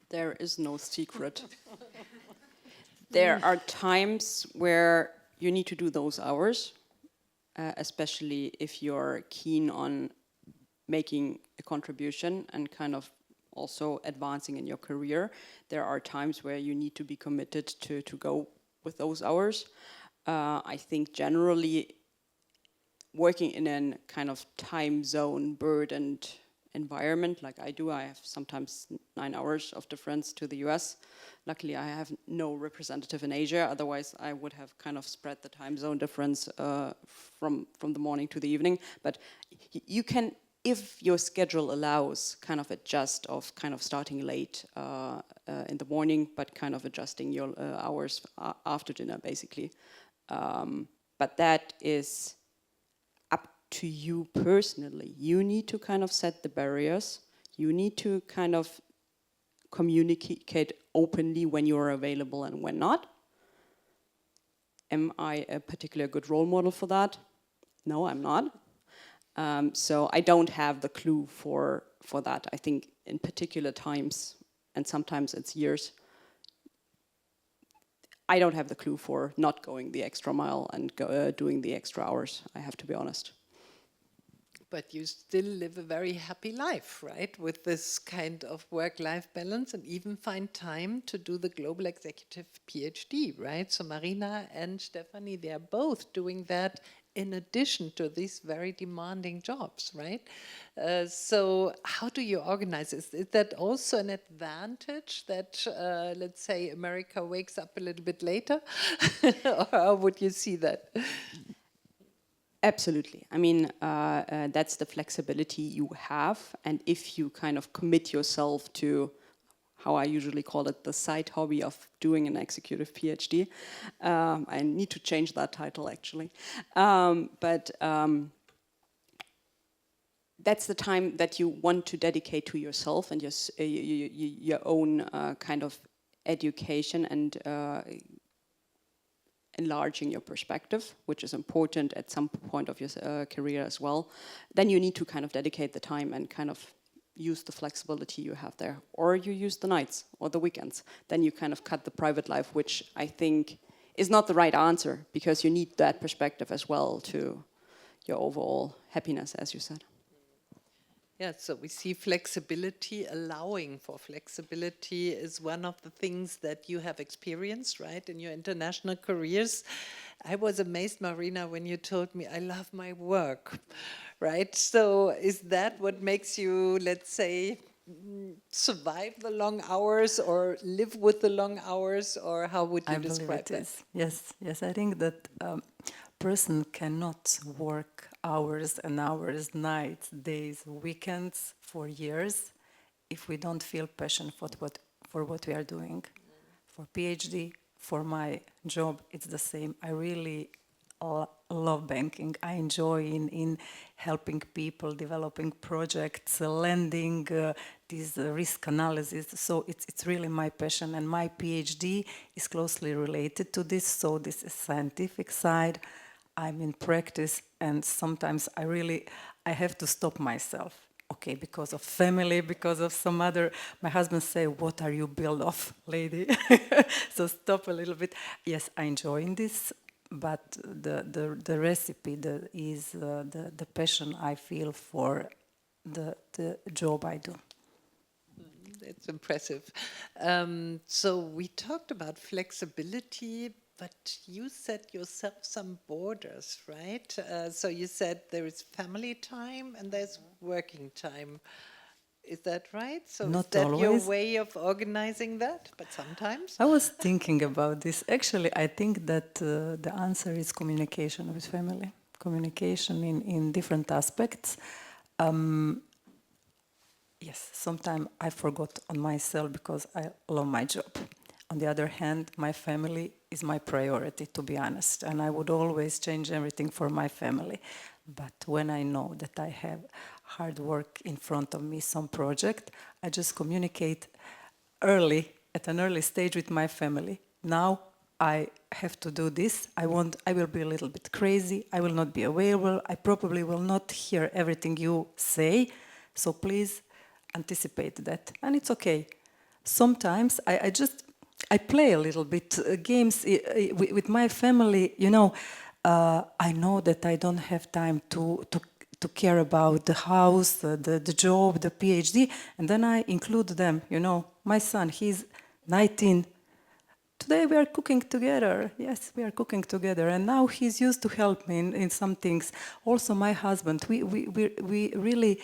There is no secret. There are times where you need to do those hours, especially if you're keen on making a contribution and kind of also advancing in your career. There are times where you need to be committed to go with those hours. I think generally working in a kind of time zone burdened environment like I do, I have sometimes 9 hours of difference to the US. Luckily, I have no representative in Asia. Otherwise, I would have kind of spread the time zone difference from the morning to the evening. But you can, if your schedule allows, kind of adjust of kind of starting late in the morning, but kind of adjusting your hours after dinner, basically. But that is up to you personally. You need to kind of set the barriers. You need to kind of communicate openly when you're available and when not. Am I a particular good role model for that? No, I'm not. So I don't have the clue for that. I think in particular times, and sometimes it's years, I don't have the clue for not going the extra mile and doing the extra hours, I have to be honest. But you still live a very happy life, right? With this kind of work-life balance and even find time to do the Global Executive PhD, right? So Marina and Stefanie, they are both doing that in addition to these very demanding jobs, right? So how do you organize this? Is that also an advantage that, let's say, America wakes up a little bit later? Or how would you see that? Absolutely. I mean, that's the flexibility you have. And if you kind of commit yourself to, how I usually call it, the side hobby of doing an executive PhD, I need to change that title actually. But that's the time that you want to dedicate to yourself and your own kind of education and enlarging your perspective, which is important at some point of your career as well. Then you need to kind of dedicate the time and kind of use the flexibility you have there. Or you use the nights or the weekends. Then you kind of cut the private life, which I think is not the right answer, because you need that perspective as well to your overall happiness, as you said. Yeah, so we see flexibility, allowing for flexibility is one of the things that you have experienced, right, in your international careers. I was amazed, Marina, when you told me, I love my work, right? So is that what makes you, let's say, survive the long hours or live with the long hours, or how would you describe that? Yes, I think that person cannot work hours and hours, nights, days, weekends for years if we don't feel passion for what we are doing. For PhD, for my job, it's the same. I really love banking. I enjoy in helping people, developing projects, lending, this risk analysis. So it's really my passion, and my PhD is closely related to this. So this is scientific side. I'm in practice, and sometimes I have to stop myself. Okay, because of family, because of some other, my husband say, what are you built of, lady? So stop a little bit. Yes, I enjoy this, but the recipe is the passion I feel for the job I do. It's impressive. So we talked about flexibility, but you set yourself some borders, right? So you said there is family time and there's working time. Is that right? So Not is that your always. way of organizing that? But sometimes? I was thinking about this. Actually, I think that the answer is communication with family. Communication in different aspects. Yes, sometimes I forgot on myself because I love my job. On the other hand, my family is my priority, to be honest, and I would always change everything for my family. But when I know that I have hard work in front of me, some project, I just communicate early, at an early stage with my family. Now I have to do this. I will be a little bit crazy. I will not be available. I probably will not hear everything you say. So please anticipate that. And it's okay. Sometimes I play a little bit games with my family. You know, I know that I don't have time to care about the house, the job, the PhD, and then I include them. You know, my son, he's 19. Today we are cooking together. Yes, we are cooking together, and now he's used to help me in some things. Also, my husband, we really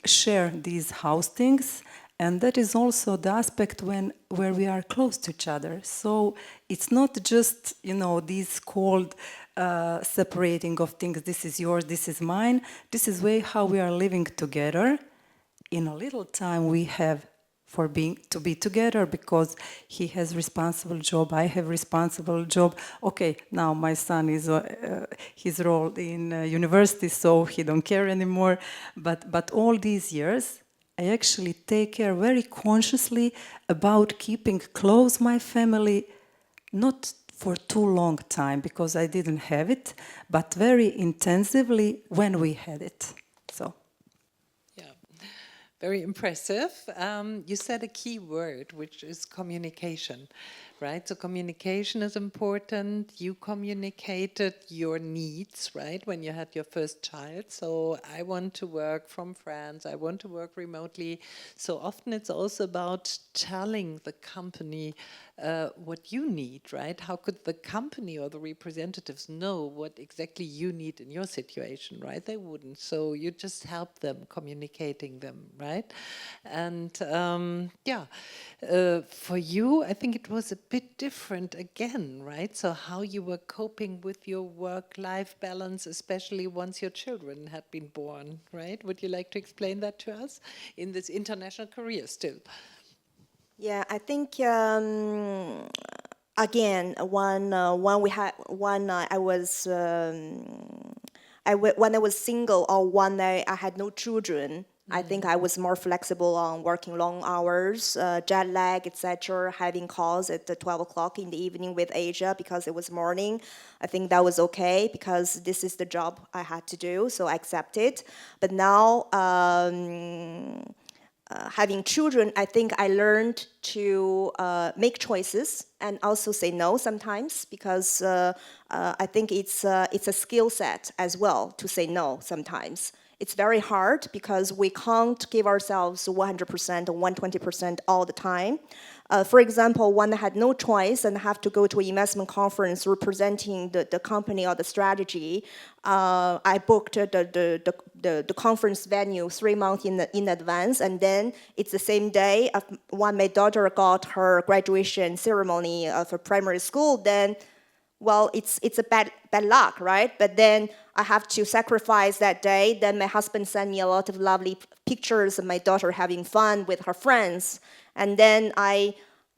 share these house things. And that is also the aspect where we are close to each other. So it's not just, you know, these cold separating of things. This is yours, this is mine. This is way how we are living together. In a little time we have to be together because he has responsible job, I have responsible job. Okay, now my son is he's enrolled in university, so he don't care anymore. But all these years, I actually take care very consciously about keeping close my family, not for too long time because I didn't have it, but very intensively when we had it. So. Yeah, very impressive. You said a key word, which is communication, right? So communication is important. You communicated your needs, right, when you had your first child. So I want to work from France. I want to work remotely. So often it's also about telling the company what you need, right? How could the company or the representatives know what exactly you need in your situation, right? They wouldn't. So you just help them communicating them, right? And for you, I think it was a bit different again, right? So how you were coping with your work-life balance, especially once your children had been born, right? Would you like to explain that to us in this international career still? Yeah, I think again, when I was when I was single or when I had no children, I think I was more flexible on working long hours, jet lag, etc. Having calls at 12 o'clock in the evening with Asia because it was morning. I think that was okay because this is the job I had to do, so I accepted. But now. Having children, I think I learned to make choices and also say no sometimes because I think it's a skill set as well to say no sometimes. It's very hard because we can't give ourselves 100% or 120% all the time. For example, when I had no choice and have to go to an investment conference representing the company or the strategy, I booked the conference venue 3 months in advance, and then it's the same day when my daughter got her graduation ceremony of her primary school, then well, it's a bad luck, right? But then I have to sacrifice that day. Then my husband sent me a lot of lovely pictures of my daughter having fun with her friends. And then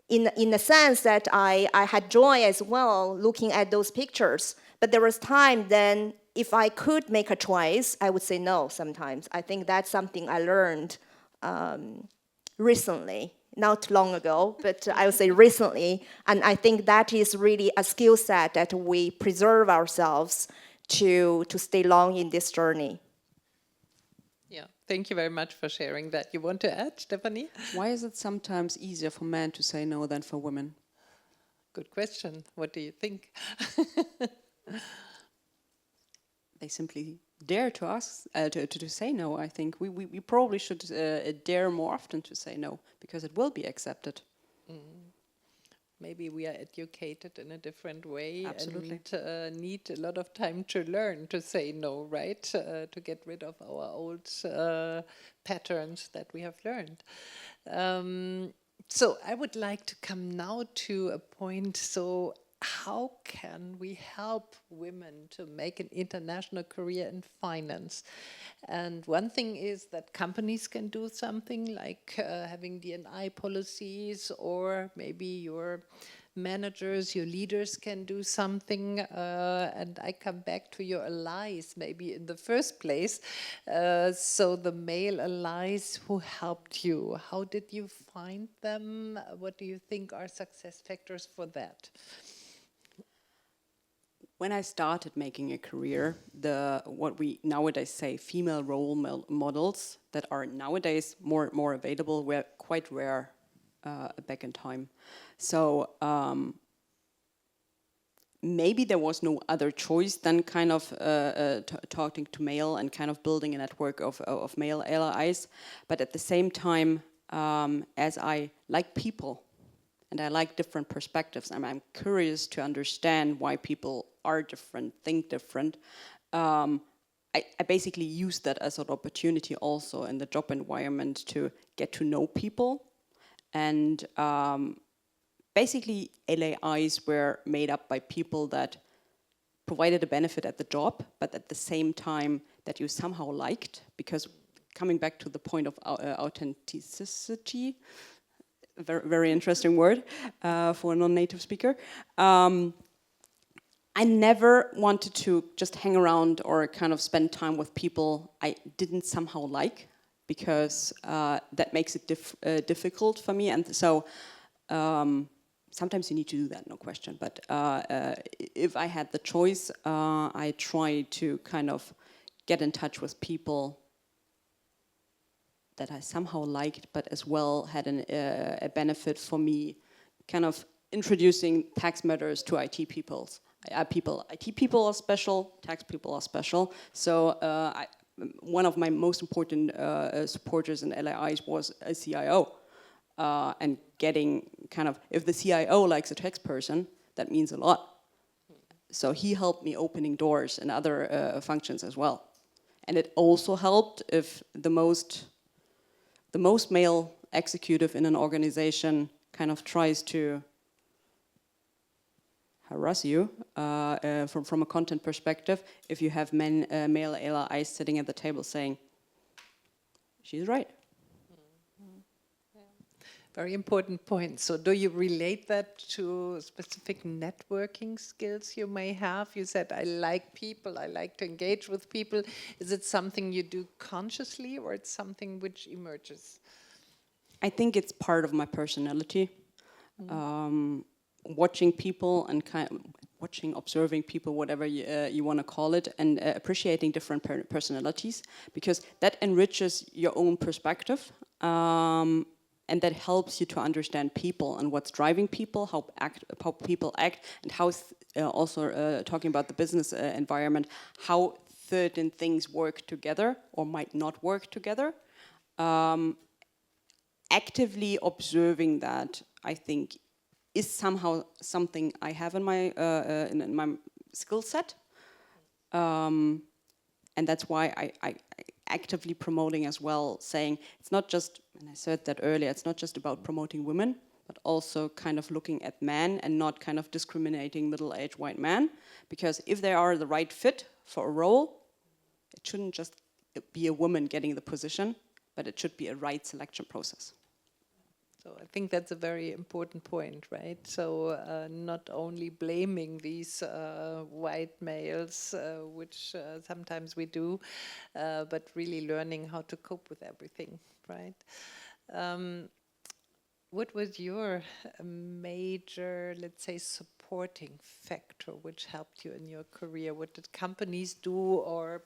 in the sense that I had joy as well looking at those pictures. But there was time then, if I could make a choice, I would say no sometimes. I think that's something I learned recently, not long ago, but I would say recently. And I think that is really a skill set that we preserve ourselves to stay long in this journey. Yeah, thank you very much for sharing that. You want to add, Stefanie? Why is it sometimes easier for men to say no than for women? Good question. What do you think? They simply dare to ask, to say no, I think. We probably should dare more often to say no, because it will be accepted. Maybe we are educated in a different way. Absolutely. And need a lot of time to learn to say no, right? To get rid of our old patterns that we have learned. So I would like to come now to a point. So how can we help women to make an international career in finance? And one thing is that companies can do something like having D&I policies, or maybe your managers, your leaders can do something. And I come back to your allies, maybe in the first place. So the male allies who helped you, how did you find them? What do you think are success factors for that? When I started making a career, what we nowadays say female role models that are nowadays more available were quite rare back in time. So maybe there was no other choice than kind of talking to male and kind of building a network of male allies. But at the same time, as I like people, and I like different perspectives, and I'm curious to understand why people are different, think different. I basically use that as an opportunity also in the job environment to get to know people. And basically LAIs were made up by people that provided a benefit at the job, but at the same time that you somehow liked, because coming back to the point of authenticity, very, very interesting word for a non-native speaker. I never wanted to just hang around or kind of spend time with people I didn't somehow like, because that makes it difficult for me. And so sometimes you need to do that, no question. But if I had the choice, I tried to kind of get in touch with people that I somehow liked, but as well had a benefit for me, kind of introducing tax matters to IT people. IT people are special, tax people are special. So one of my most important supporters in LAIs was a CIO. And getting kind of, if the CIO likes a tax person, that means a lot. So he helped me opening doors in other functions as well. And it also helped if the most male executive in an organization kind of tries to harass you from a content perspective, if you have male allies sitting at the table saying, she's right. Very important point. So do you relate that to specific networking skills you may have? You said, I like people, I like to engage with people. Is it something you do consciously, or it's something which emerges? I think it's part of my personality. Watching people and observing people, whatever you want to call it, and appreciating different personalities, because that enriches your own perspective. And that helps you to understand people and what's driving people, how people act, and how also talking about the business environment, how certain things work together or might not work together. Actively observing that, I think, is somehow something I have in my skill set. And that's why I actively promoting as well, saying it's not just, and I said that earlier, it's not just about promoting women, but also kind of looking at men and not kind of discriminating middle-aged white men. Because if they are the right fit for a role, it shouldn't just be a woman getting the position, but it should be a right selection process. So I think that's a very important point, right? So not only blaming these white males, which sometimes we do, but really learning how to cope with everything, right? What was your major, let's say, supporting factor which helped you in your career? What did companies do or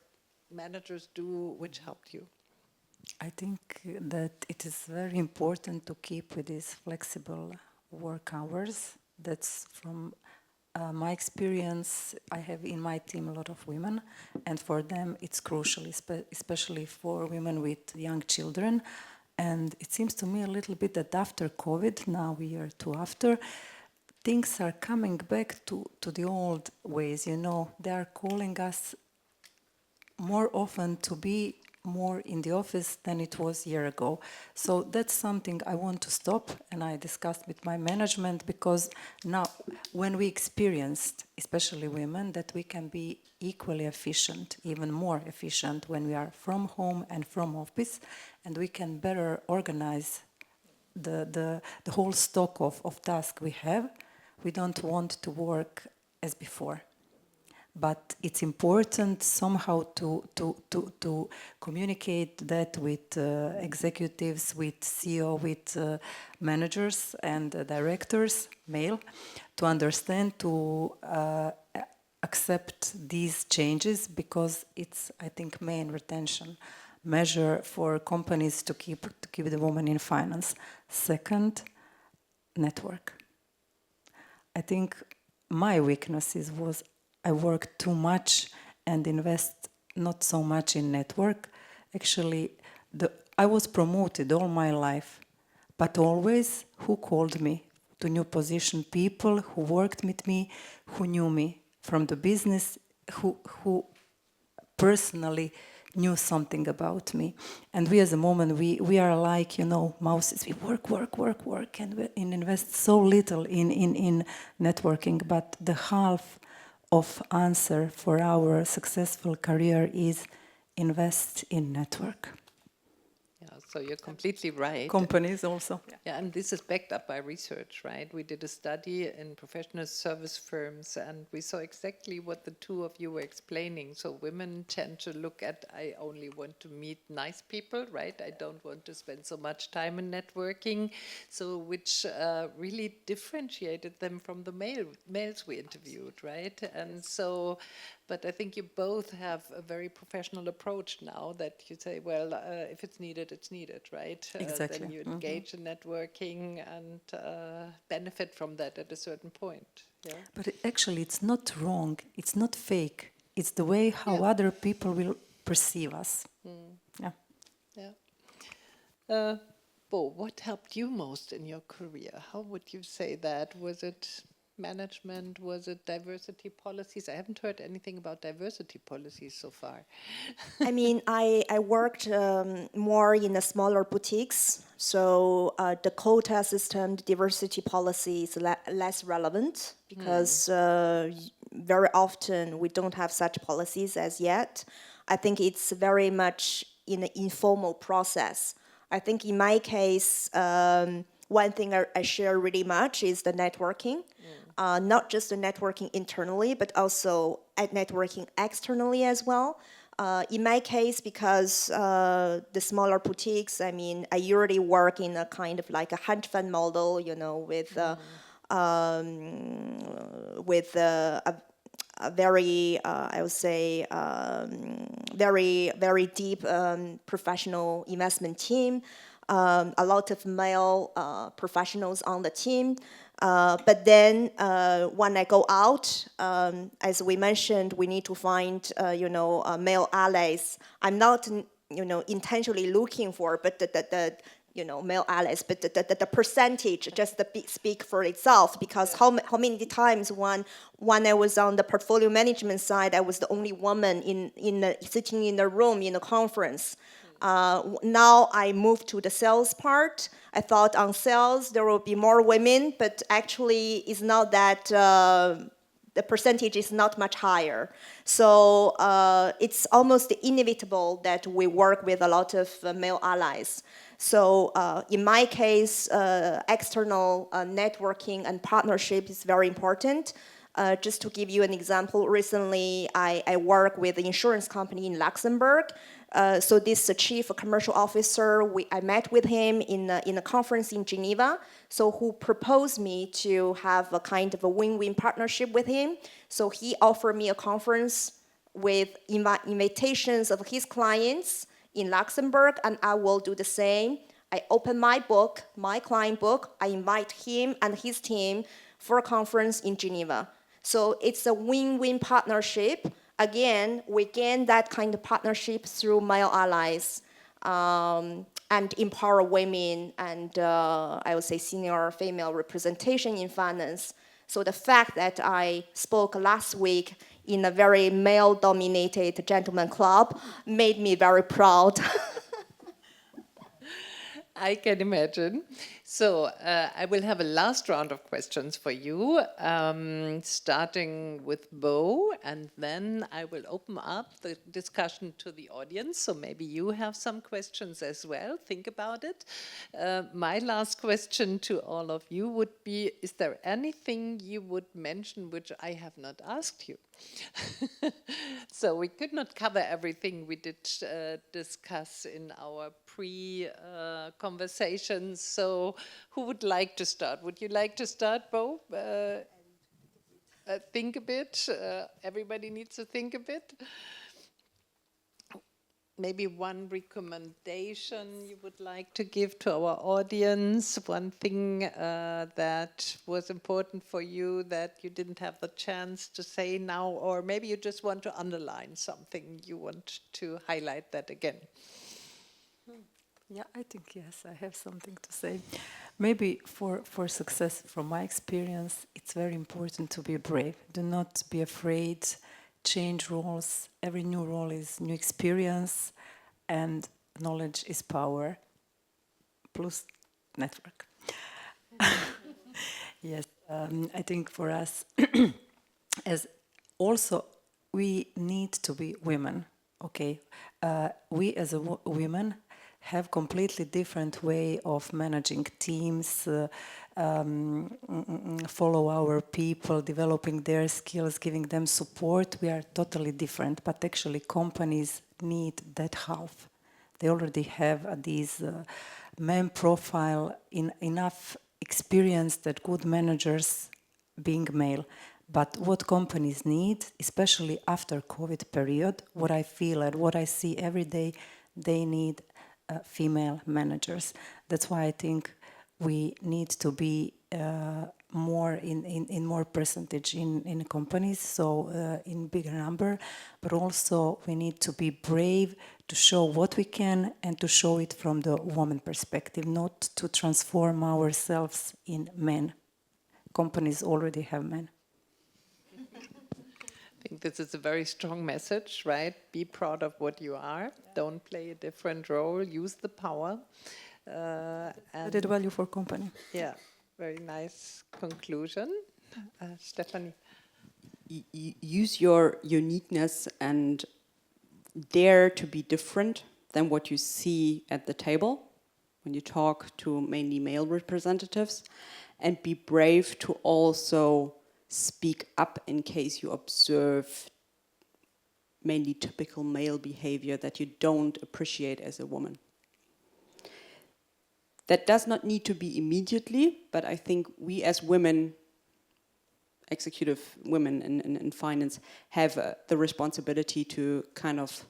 managers do which helped you? I think that it is very important to keep with these flexible work hours. That's from my experience. I have in my team a lot of women, and for them it's crucial, especially for women with young children. And it seems to me a little bit that after COVID, now a year or two after, things are coming back to the old ways. You know, they are calling us more often to be more in the office than it was a year ago. So that's something I want to stop, and I discussed with my management, because now when we experienced, especially women, that we can be equally efficient, even more efficient when we are from home and from office, and we can better organize the whole stock of tasks we have. We don't want to work as before. But it's important somehow to communicate that with executives, with CEO, with managers and directors, male, to understand, to accept these changes, because it's, I think, main retention measure for companies to keep the woman in finance. Second, network. I think my weaknesses was I work too much and invest not so much in network. Actually, I was promoted all my life, but always who called me to new position? People who worked with me, who knew me from the business, who personally knew something about me. And we as a moment, we are like, you know, mouses. We work, and we invest so little in networking, but the half of answer for our successful career is invest in network. Yeah, so you're completely right. Companies also. Yeah, and this is backed up by research, right? We did a study in professional service firms, and we saw exactly what the two of you were explaining. So women tend to look at, I only want to meet nice people, right? I don't want to spend so much time in networking. So which really differentiated them from the males we interviewed, right? And so, but I think you both have a very professional approach now that you say, well, if it's needed, it's needed, right? Exactly. Then you engage in networking and benefit from that at a certain point. Yeah. But actually, it's not wrong. It's not fake. It's the way how other people will perceive us. Yeah. Yeah. Bo, what helped you most in your career? How would you say that? Was it management? Was it diversity policies? I haven't heard anything about diversity policies so far. I mean, I worked more in the smaller boutiques, so the quota system, the diversity policy is less relevant, because very often we don't have such policies as yet. I think it's very much in an informal process. I think in my case, one thing I share really much is the networking. Not just the networking internally, but also at networking externally as well. In my case, because the smaller boutiques, I mean, I usually work in a kind of like a hedge fund model, you know, with a very, I would say, very, very deep professional investment team, a lot of male professionals on the team. But then when I go out, as we mentioned, we need to find, male allies. I'm not, intentionally looking for, but the male allies, but the percentage just speak for itself, because how many times when I was on the portfolio management side, I was the only woman sitting in the room in a conference. Now I moved to the sales part. I thought on sales there will be more women, but actually it's not that, the percentage is not much higher. So it's almost inevitable that we work with a lot of male allies. So in my case, external networking and partnership is very important. Just to give you an example, recently I work with an insurance company in Luxembourg. So this chief commercial officer, I met with him in a conference in Geneva, so who proposed me to have a kind of a win-win partnership with him. So he offered me a conference with invitations of his clients in Luxembourg, and I will do the same. I open my book, my client book, I invite him and his team for a conference in Geneva. So it's a win-win partnership. Again, we gain that kind of partnership through male allies and empower women and I would say senior female representation in finance. So the fact that I spoke last week in a very male-dominated gentleman club made me very proud. I can imagine. So I will have a last round of questions for you, starting with Bo, and then I will open up the discussion to the audience. So maybe you have some questions as well. Think about it. My last question to all of you would be, is there anything you would mention which I have not asked you? So we could not cover everything we did discuss in our pre-conversations. So who would like to start? Would you like to start, Bo? Think a bit. Everybody needs to think a bit. Maybe one recommendation you would like to give to our audience, one thing that was important for you that you didn't have the chance to say now, or maybe you just want to underline something you want to highlight that again. Yeah, I think yes, I have something to say. Maybe for success, from my experience, it's very important to be brave. Do not be afraid. Change roles. Every new role is new experience, and knowledge is power, plus network. Yes, I think for us, as also we need to be women. Okay, we as women have completely different way of managing teams, follow our people, developing their skills, giving them support. We are totally different, but actually companies need that half. They already have these man profile, enough experience that good managers being male. But what companies need, especially after COVID period, what I feel and what I see every day, they need female managers. That's why I think we need to be more in more percentage in companies, so in bigger number, but also we need to be brave to show what we can and to show it from the woman perspective, not to transform ourselves in men. Companies already have men. I think this is a very strong message, right? Be proud of what you are. Don't play a different role. Use the power. Added value for company. Yeah, very nice conclusion. Stefanie. Use your uniqueness and dare to be different than what you see at the table when you talk to mainly male representatives, and be brave to also speak up in case you observe mainly typical male behavior that you don't appreciate as a woman. That does not need to be immediately, but I think we as women, executive women in finance, have the responsibility to kind of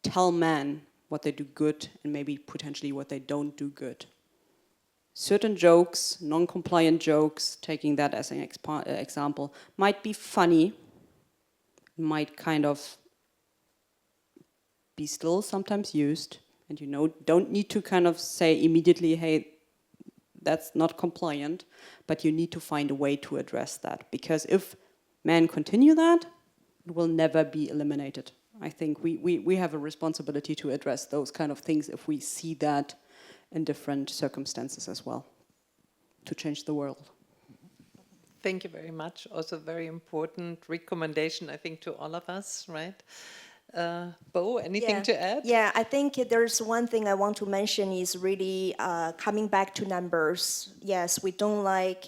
tell men what they do good and maybe potentially what they don't do good. Certain jokes, non-compliant jokes, taking that as an example, might be funny, might kind of be still sometimes used, and you know, don't need to kind of say immediately, hey, that's not compliant, but you need to find a way to address that, because if men continue that, it will never be eliminated. I think we have a responsibility to address those kind of things if we see that in different circumstances as well, to change the world. Thank you very much. Also very important recommendation, I think, to all of us, right? Bo, anything to add? Yeah, I think there's one thing I want to mention is really coming back to numbers. Yes, we don't like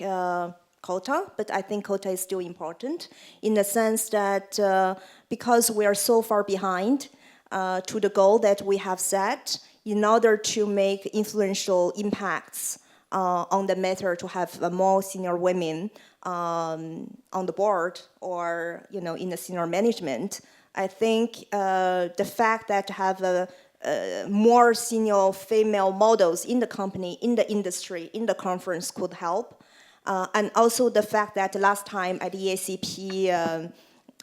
quota, but I think quota is still important in the sense that because we are so far behind to the goal that we have set, in order to make influential impacts on the matter, to have more senior women on the board or in the senior management, I think the fact that to have more senior female models in the company, in the industry, in the conference could help. And also the fact that last time at the ESCP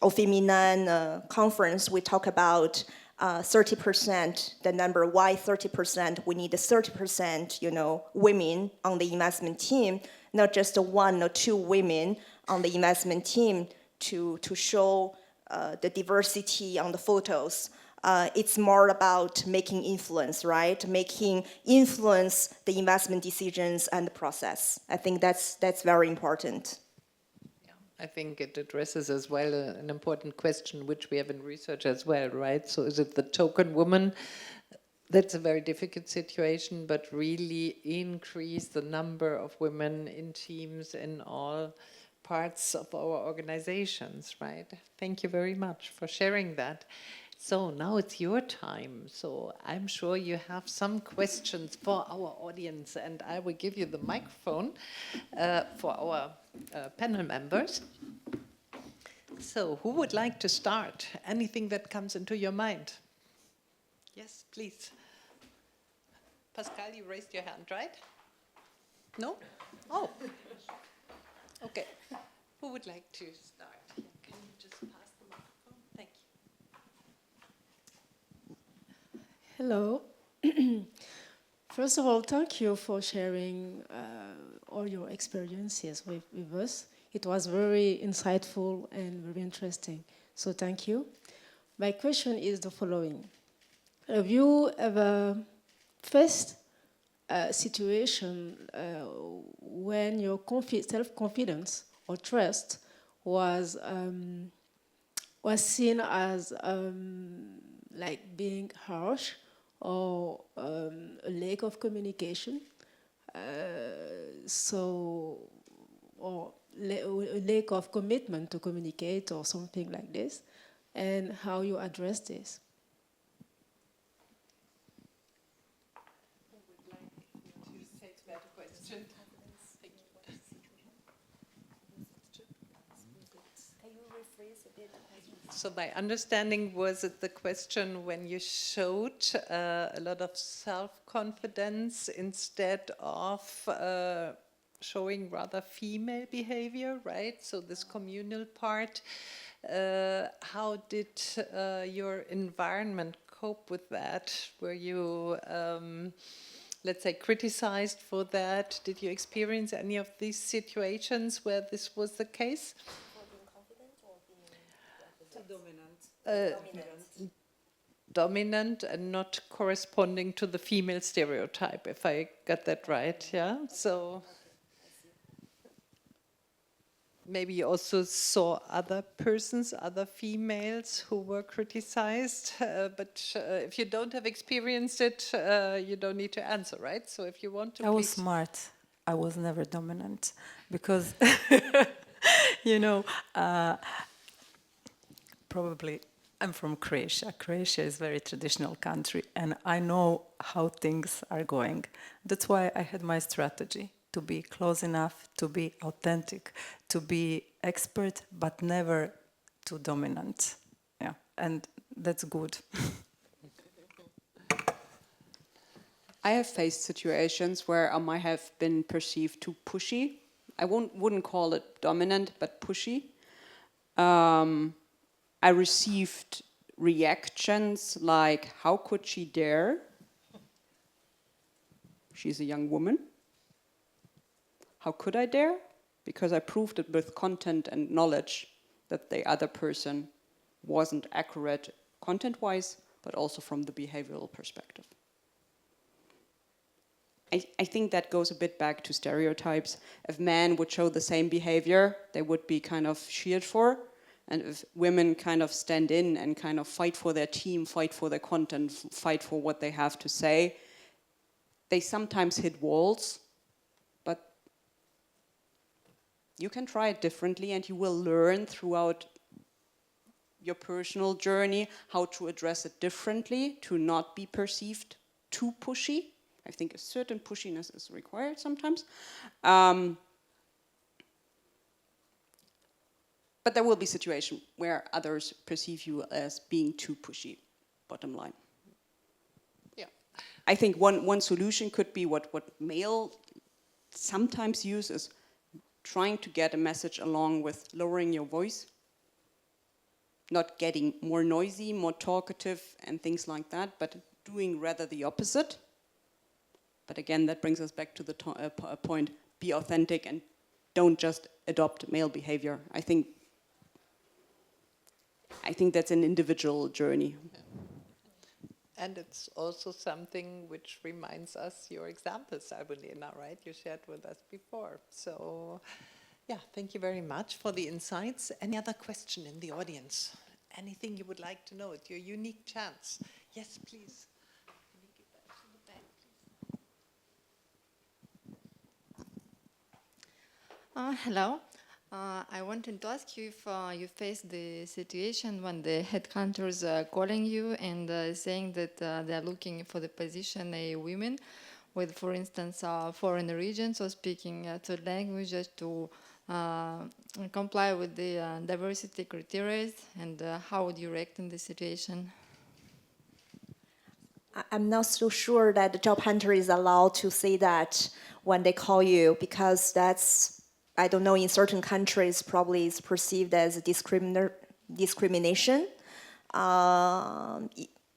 Au Féminin conference, we talk about 30%, the number, why 30%? We need 30%, women on the investment team, not just one or two women on the investment team to show the diversity on the photos. It's more about making influence, right? Making influence the investment decisions and the process. I think that's very important. I think it addresses as well an important question which we have in research as well, right? So is it the token woman? That's a very difficult situation, but really increase the number of women in teams in all parts of our organizations, right? Thank you very much for sharing that. So now it's your time. So I'm sure you have some questions for our audience, and I will give you the microphone for our panel members. So who would like to start? Anything that comes into your mind? Yes, please. Pascal, you raised your hand, right? No? Oh. Okay. Who would like to start? Can you just pass the microphone? Thank you. Hello. First of all, thank you for sharing all your experiences with us. It was very insightful and very interesting. So thank you. My question is the following. Have you ever faced a situation when your self-confidence or trust was seen as like being harsh or a lack of communication, or a lack of commitment to communicate or something like this, and how you address this? Who would like to take that question? Can you rephrase a bit? So my understanding was that the question when you showed a lot of self-confidence instead of showing rather female behavior, right? So this communal part, how did your environment cope with that? Were you, let's say, criticized for that? Did you experience any of these situations where this was the case? Dominant and not corresponding to the female stereotype, if I got that right, yeah? So maybe you also saw other persons, other females who were criticized, but if you don't have experienced it, you don't need to answer, right? So if you want to, I was smart. I was never dominant because, probably I'm from Croatia. Croatia is a very traditional country, and I know how things are going. That's why I had my strategy to be close enough, to be authentic, to be expert, but never too dominant. Yeah, and that's good. I have faced situations where I might have been perceived too pushy. I wouldn't call it dominant, but pushy. I received reactions like, how could she dare? She's a young woman. How could I dare? Because I proved it with content and knowledge that the other person wasn't accurate content-wise, but also from the behavioral perspective. I think that goes a bit back to stereotypes. If men would show the same behavior, they would be kind of cheered for. And if women kind of stand in and kind of fight for their team, fight for their content, fight for what they have to say, they sometimes hit walls, but you can try it differently and you will learn throughout your personal journey how to address it differently, to not be perceived too pushy. I think a certain pushiness is required sometimes. But there will be situations where others perceive you as being too pushy, bottom line. Yeah. I think one solution could be what male sometimes use is trying to get a message along with lowering your voice, not getting more noisy, more talkative and things like that, but doing rather the opposite. But again, that brings us back to the point, be authentic and don't just adopt male behavior. I think that's an individual journey. And it's also something which reminds us your examples, Marina, right? You shared with us before. So, yeah, thank you very much for the insights. Any other question in the audience? Anything you would like to know? It's your unique chance. Yes, please. Can you give that to the back, please? Hello. I wanted to ask you if you faced the situation when the headhunters are calling you and saying that they are looking for the position a women with, for instance, foreign regions or speaking third languages to comply with the diversity criteria, and how would you react in this situation? I'm not so sure that the job hunter is allowed to say that when they call you, because that's, I don't know, in certain countries probably is perceived as discrimination.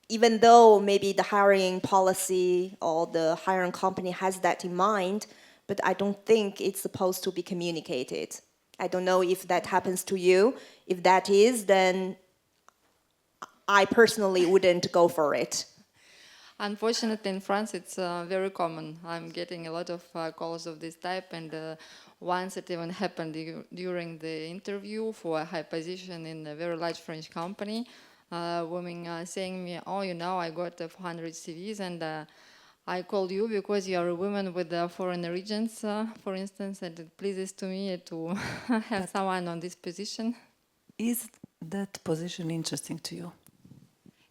Even though maybe the hiring policy or the hiring company has that in mind, but I don't think it's supposed to be communicated. I don't know if that happens to you. If that is, then I personally wouldn't go for it. Unfortunately, in France, it's very common. I'm getting a lot of calls of this type, and once it even happened during the interview for a high position in a very large French company. Women saying me, oh, you know, I got 400 CVs, and I called you because you are a woman with foreign regions, for instance, and it pleases to me to have someone on this position. Is that position interesting to you?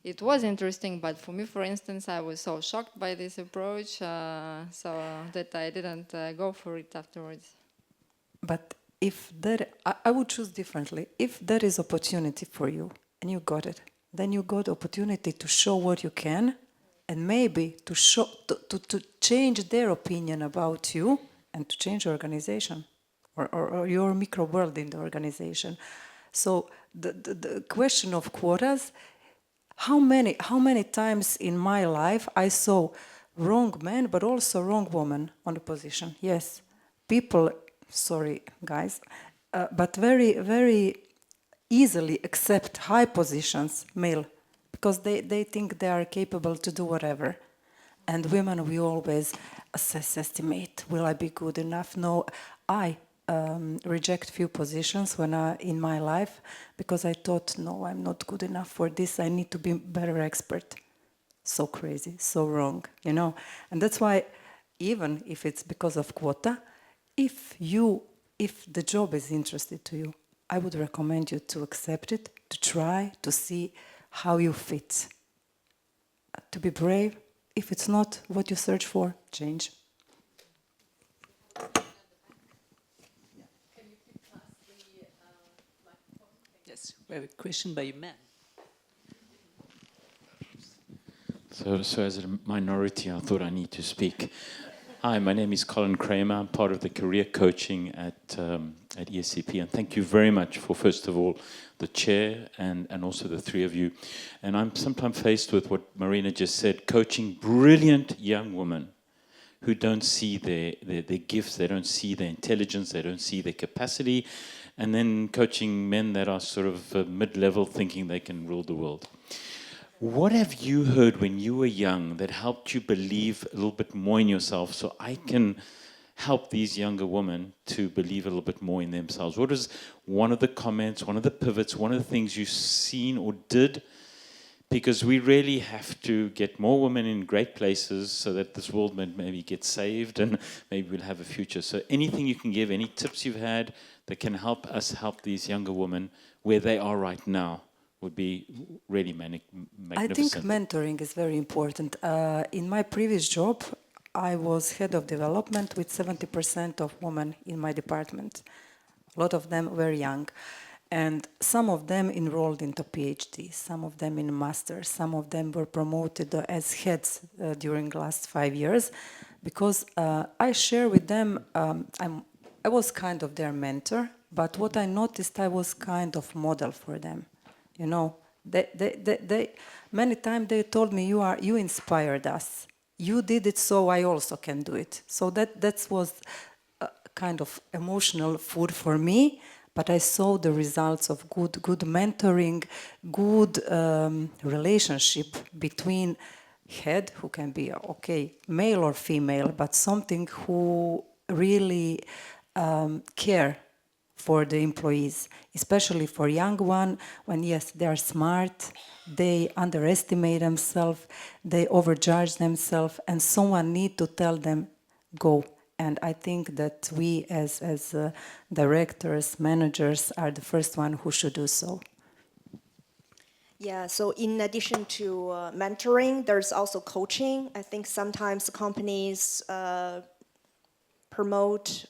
It was interesting, but for me, for instance, I was so shocked by this approach, so that I didn't go for it afterwards. But if there, I would choose differently. If there is opportunity for you and you got it, then you got opportunity to show what you can, and maybe to show to change their opinion about you and to change your organization or your micro world in the organization. So the question of quotas. How many times in my life I saw wrong man but also wrong woman on the position? Yes, people, sorry guys, but very, very easily accept high positions, male, because they think they are capable to do whatever. And women, we always estimate, will I be good enough? No, I reject few positions when in my life because I thought, no, I'm not good enough for this. I need to be better expert. So crazy, so wrong, you know. And that's why, even if it's because of quota, if the job is interested to you, I would recommend you to accept it, to try, to see how you fit. To be brave. If it's not what you search for, change. We have a question by a man. So as a minority, I thought I need to speak. Hi, my name is Colin Kramer. I'm part of the career coaching at ESCP, and thank you very much for, first of all, the chair and also the three of you. And I'm sometimes faced with what Marina just said, coaching brilliant young women who don't see their gifts, they don't see their intelligence, they don't see their capacity, and then coaching men that are sort of mid-level thinking they can rule the world. What have you heard when you were young that helped you believe a little bit more in yourself so I can help these younger women to believe a little bit more in themselves? What is one of the comments, one of the pivots, one of the things you've seen or did? Because we really have to get more women in great places so that this world maybe gets saved and maybe we'll have a future. So anything you can give, any tips you've had that can help us help these younger women where they are right now would be really magnificent. I think mentoring is very important. In my previous job, I was head of development with 70% of women in my department. A lot of them were young. And some of them enrolled into PhD, some of them in masters, some of them were promoted as heads during the last 5 years, because I share with them, I was kind of their mentor, but what I noticed, I was kind of model for them. You know, they many times they told me, you inspired us. You did it, so I also can do it. So that was kind of emotional food for me. But I saw the results of good mentoring, good relationship between head, who can be, okay, male or female, but something who really care for the employees, especially for young one, when yes, they are smart, they underestimate themselves, they overcharge themselves, and someone need to tell them, go. And I think that we as directors, managers are the first one who should do so. Yeah, so in addition to mentoring, there's also coaching. I think sometimes companies promote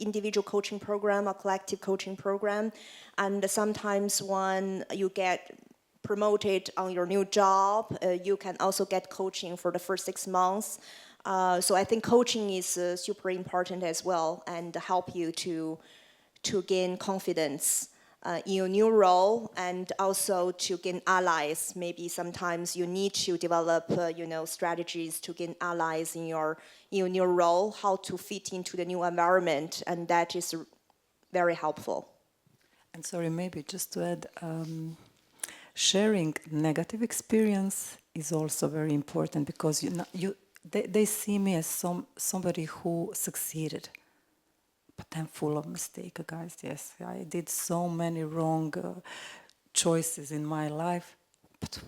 individual coaching program or collective coaching program. And sometimes when you get promoted on your new job, you can also get coaching for the first 6 months. So I think coaching is super important as well and help you to gain confidence in your new role and also to gain allies. Maybe sometimes you need to develop strategies to gain allies in your new role, how to fit into the new environment, and that is very helpful. And sorry, maybe just to add, sharing negative experience is also very important because they see me as somebody who succeeded, but I'm full of mistakes, guys. Yes, I did so many wrong choices in my life, but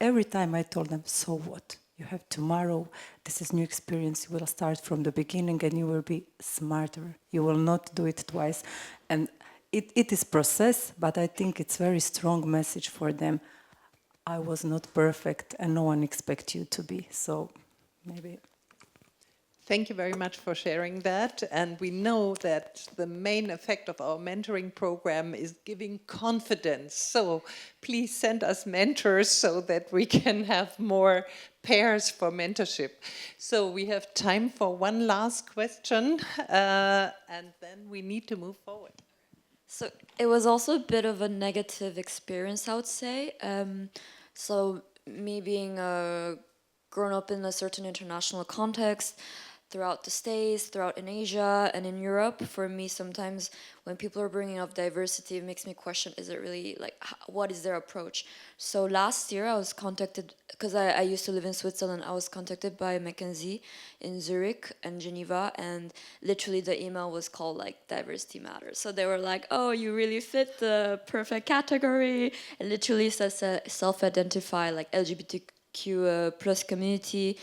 every time I told them, so what? You have tomorrow, this is new experience, you will start from the beginning and you will be smarter. You will not do it twice. And it is process, but I think it's very strong message for them. I was not perfect and no one expects you to be, so maybe. Thank you very much for sharing that. And we know that the main effect of our mentoring program is giving confidence. So please send us mentors so that we can have more pairs for mentorship. So we have time for one last question, and then we need to move forward. So it was also a bit of a negative experience, I would say. So me being grown up in a certain international context, throughout the States, throughout in Asia and in Europe, for me sometimes when people are bringing up diversity, it makes me question, is it really, like, what is their approach? So last year I was contacted, because I used to live in Switzerland, I was contacted by McKesson in Zurich and Geneva, and literally the email was called like Diversity Matters. So they were like, oh, you really fit the perfect category. It literally says self-identify like LGBTQ plus community,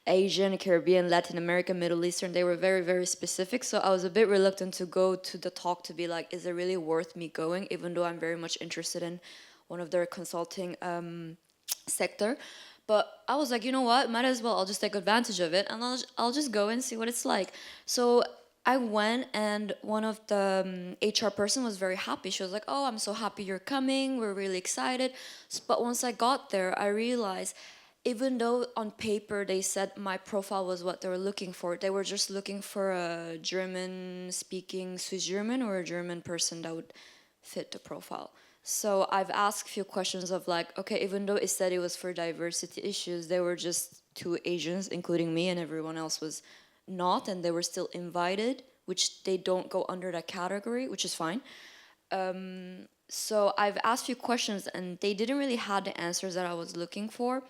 Asian, Caribbean, Latin American, Middle Eastern. They were very, very specific. So I was a bit reluctant to go to the talk to be like, is it really worth me going? Even though I'm very much interested in one of their consulting sector. But I was like, you know what, might as well, I'll just take advantage of it and I'll just go and see what it's like. So I went, and one of the HR person was very happy. She was like, oh, I'm so happy you're coming. We're really excited. But once I got there, I realized even though on paper they said my profile was what they were looking for, they were just looking for a German-speaking Swiss German or a German person that would fit the profile. So I've asked a few questions of like, okay, even though it said it was for diversity issues, they were just 2 Asians, including me, and everyone else was not, and they were still invited, which they don't go under that category, which is fine. So I've asked a few questions and they didn't really have the answers that I was looking for.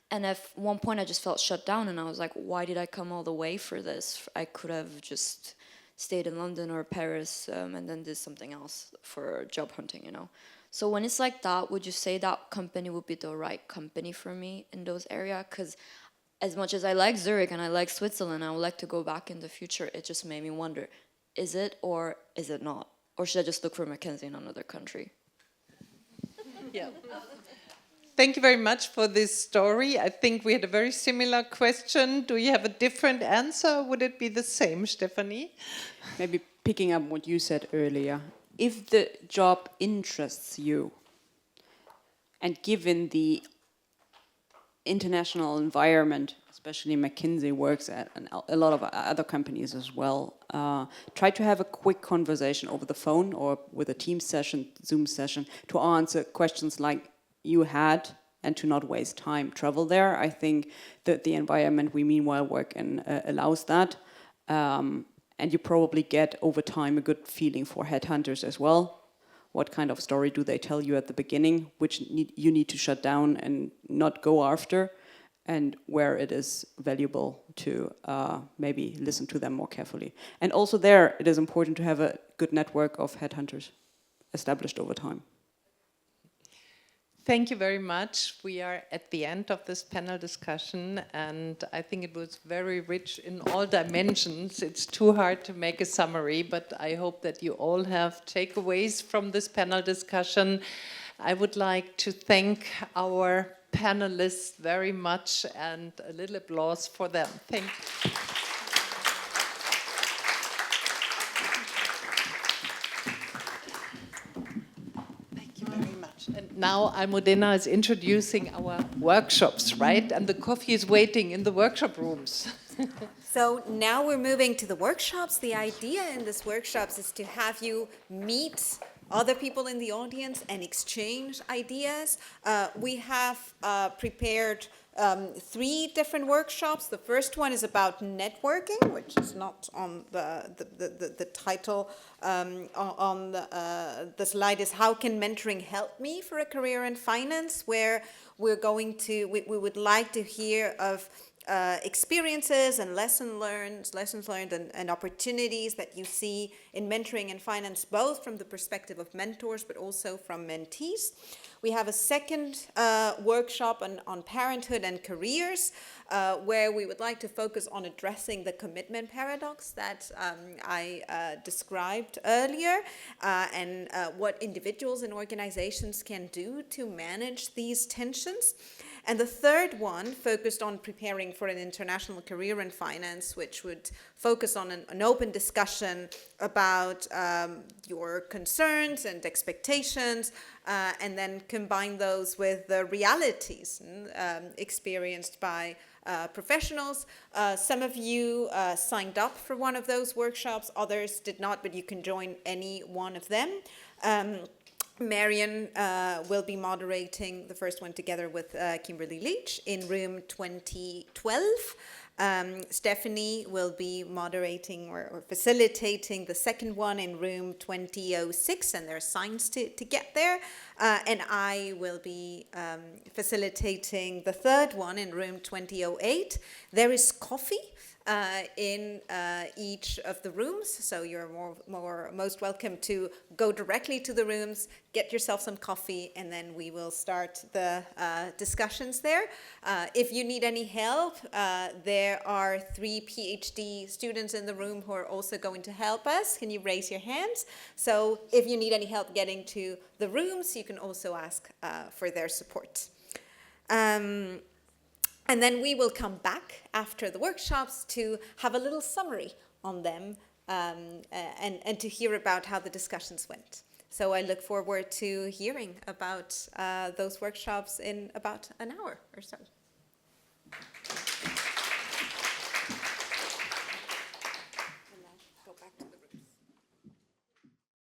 And at one point I just felt shut down and I was like, why did I come all the way for this? I could have just stayed in London or Paris and then did something else for job hunting, you know. So when it's like that, would you say that company would be the right company for me in those areas? Because as much as I like Zurich and I like Switzerland, I would like to go back in the future, it just made me wonder, is it or is it not? Or should I just look for McKenzie in another country? Yeah. Thank you very much for this story. I think we had a very similar question. Do you have a different answer? Would it be the same, Stefanie? Maybe picking up what you said earlier. If the job interests you, and given the international environment, especially McKinsey works at a lot of other companies as well, try to have a quick conversation over the phone or with a Teams session, Zoom session, to answer questions like you had and to not waste time. Travel there. I think that the environment we meanwhile work in allows that. And you probably get over time a good feeling for headhunters as well. What kind of story do they tell you at the beginning, which you need to shut down and not go after, and where it is valuable to maybe listen to them more carefully. And also there, it is important to have a good network of headhunters established over time. Thank you very much. We are at the end of this panel discussion, and I think it was very rich in all dimensions. It's too hard to make a summary, but I hope that you all have takeaways from this panel discussion. I would like to thank our panelists very much, and a little applause for them. Thank you. And now Almudena is introducing our workshops, right? And the coffee is waiting in the workshop rooms. So now we're moving to the workshops. The idea in this workshops is to have you meet other people in the audience and exchange ideas. We have prepared 3 different workshops. The first one is about networking, which is not on the title on the slide, is how can mentoring help me for a career in finance, where we're going to, we would like to hear of experiences and lessons learned and opportunities that you see in mentoring and finance, both from the perspective of mentors but also from mentees. We have a second workshop on parenthood and careers, where we would like to focus on addressing the commitment paradox that I described earlier, and what individuals and organizations can do to manage these tensions. And the third one focused on preparing for an international career in finance, which would focus on an open discussion about your concerns and expectations, and then combine those with the realities experienced by professionals. Some of you signed up for one of those workshops, others did not, but you can join any one of them. Marion will be moderating the first one together with Kimberly Leach in room 2012. Stefanie will be moderating or facilitating the second one in room 2006, and there are signs to get there. And I will be facilitating the third one in room 2008. There is coffee in each of the rooms, so you're most welcome to go directly to the rooms, get yourself some coffee, and then we will start the discussions there. If you need any help, there are 3 PhD students in the room who are also going to help us. Can you raise your hands? So if you need any help getting to the rooms, you can also ask for their support. And then we will come back after the workshops to have a little summary on them, and to hear about how the discussions went. So I look forward to hearing about those workshops in about an hour or so.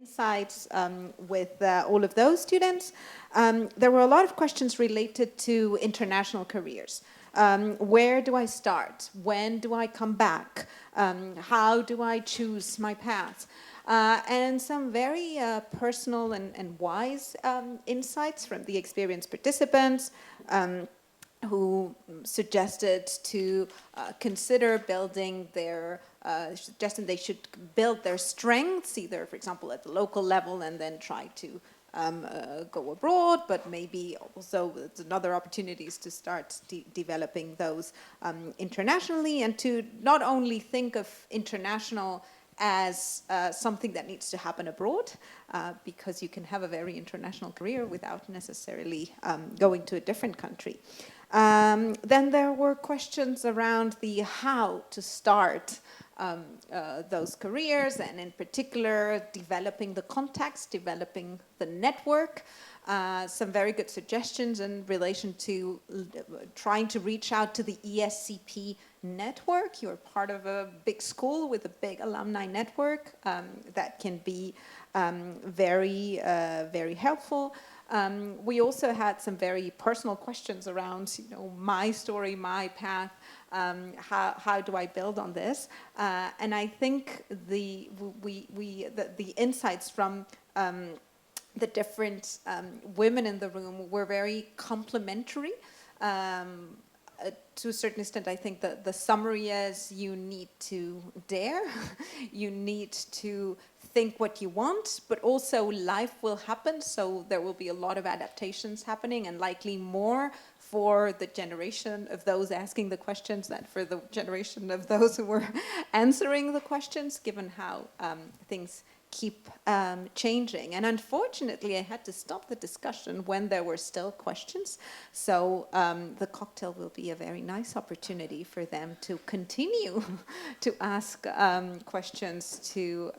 Insights with all of those students. There were a lot of questions related to international careers. Where do I start? When do I come back? How do I choose my path? and some very personal and wise insights from the experienced participants who suggested to consider building their, suggesting they should build their strengths, either, for example, at the local level and then try to go abroad, but maybe also it's another opportunities to start developing those internationally, and to not only think of international as something that needs to happen abroad, because you can have a very international career without necessarily going to a different country. Then there were questions around the how to start those careers, and in particular developing the contacts, developing the network. Some very good suggestions in relation to trying to reach out to the ESCP network. You're part of a big school with a big alumni network that can be very helpful. We also had some very personal questions around, my story, my path. How do I build on this? And I think the insights from the different women in the room were very complementary. To a certain extent, I think that the summary is you need to dare, you need to think what you want, but also life will happen, so there will be a lot of adaptations happening, and likely more for the generation of those asking the questions than for the generation of those who were answering the questions, given how things keep changing. And unfortunately, I had to stop the discussion when there were still questions. So the cocktail will be a very nice opportunity for them to continue to ask questions to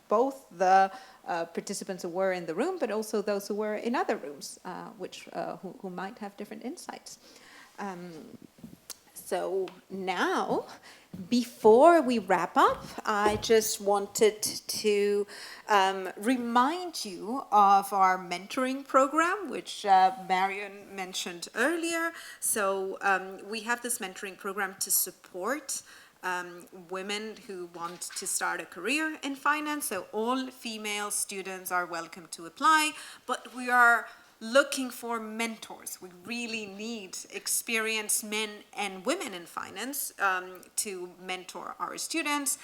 both the participants who were in the room, but also those who were in other rooms, who might have different insights. So now, before we wrap up, I just wanted to remind you of our mentoring program, which Marion mentioned earlier. So we have this mentoring program to support women who want to start a career in finance. So all female students are welcome to apply, but we are looking for mentors. We really need experienced men and women in finance to mentor our students.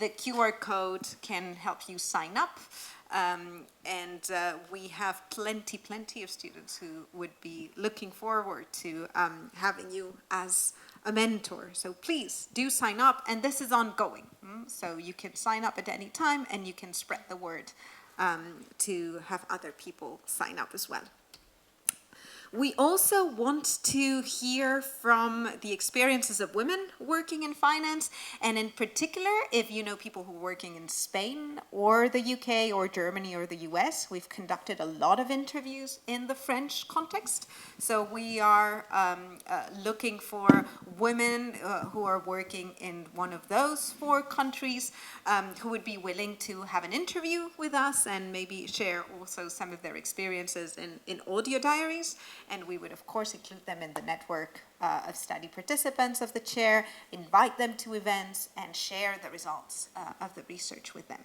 The QR code can help you sign up. And we have plenty of students who would be looking forward to having you as a mentor. So please do sign up, and this is ongoing. So you can sign up at any time, and you can spread the word to have other people sign up as well. We also want to hear from the experiences of women working in finance, and in particular, if you know people who are working in Spain or the UK or Germany or the US. We've conducted a lot of interviews in the French context, so we are looking for women who are working in one of those 4 countries who would be willing to have an interview with us and maybe share also some of their experiences in audio diaries. And we would, of course, include them in the network of study participants of the chair, invite them to events, and share the results of the research with them.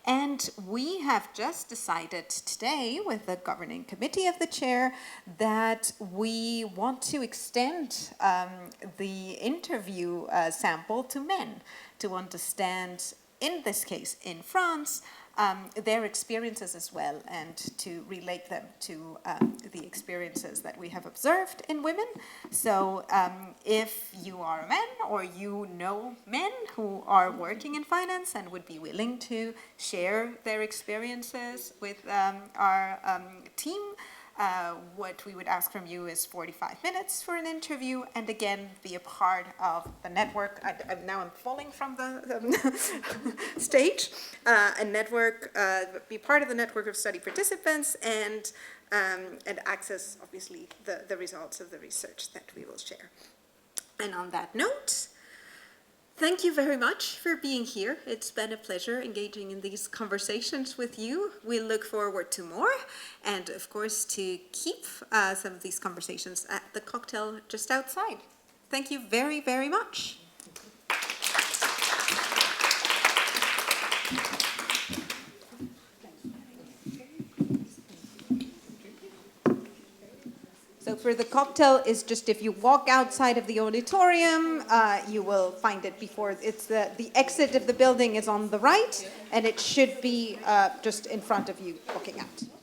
And we have just decided today with the governing committee of the chair that we want to extend the interview sample to men to understand, in this case, in France, their experiences as well, and to relate them to the experiences that we have observed in women. So if you are a man or you know men who are working in finance and would be willing to share their experiences with our team, what we would ask from you is 45 minutes for an interview, and again, be a part of the network. Now I'm falling from the stage. Be part of the network of study participants, and access, obviously, the results of the research that we will share. And on that note, thank you very much for being here. It's been a pleasure engaging in these conversations with you. We look forward to more, and of course to keep some of these conversations at the cocktail just outside. Thank you very, very much. for the cocktail is just if you walk outside of the auditorium, you will find it before. It's the exit of the building is on the right, and it should be just in front of you walking out.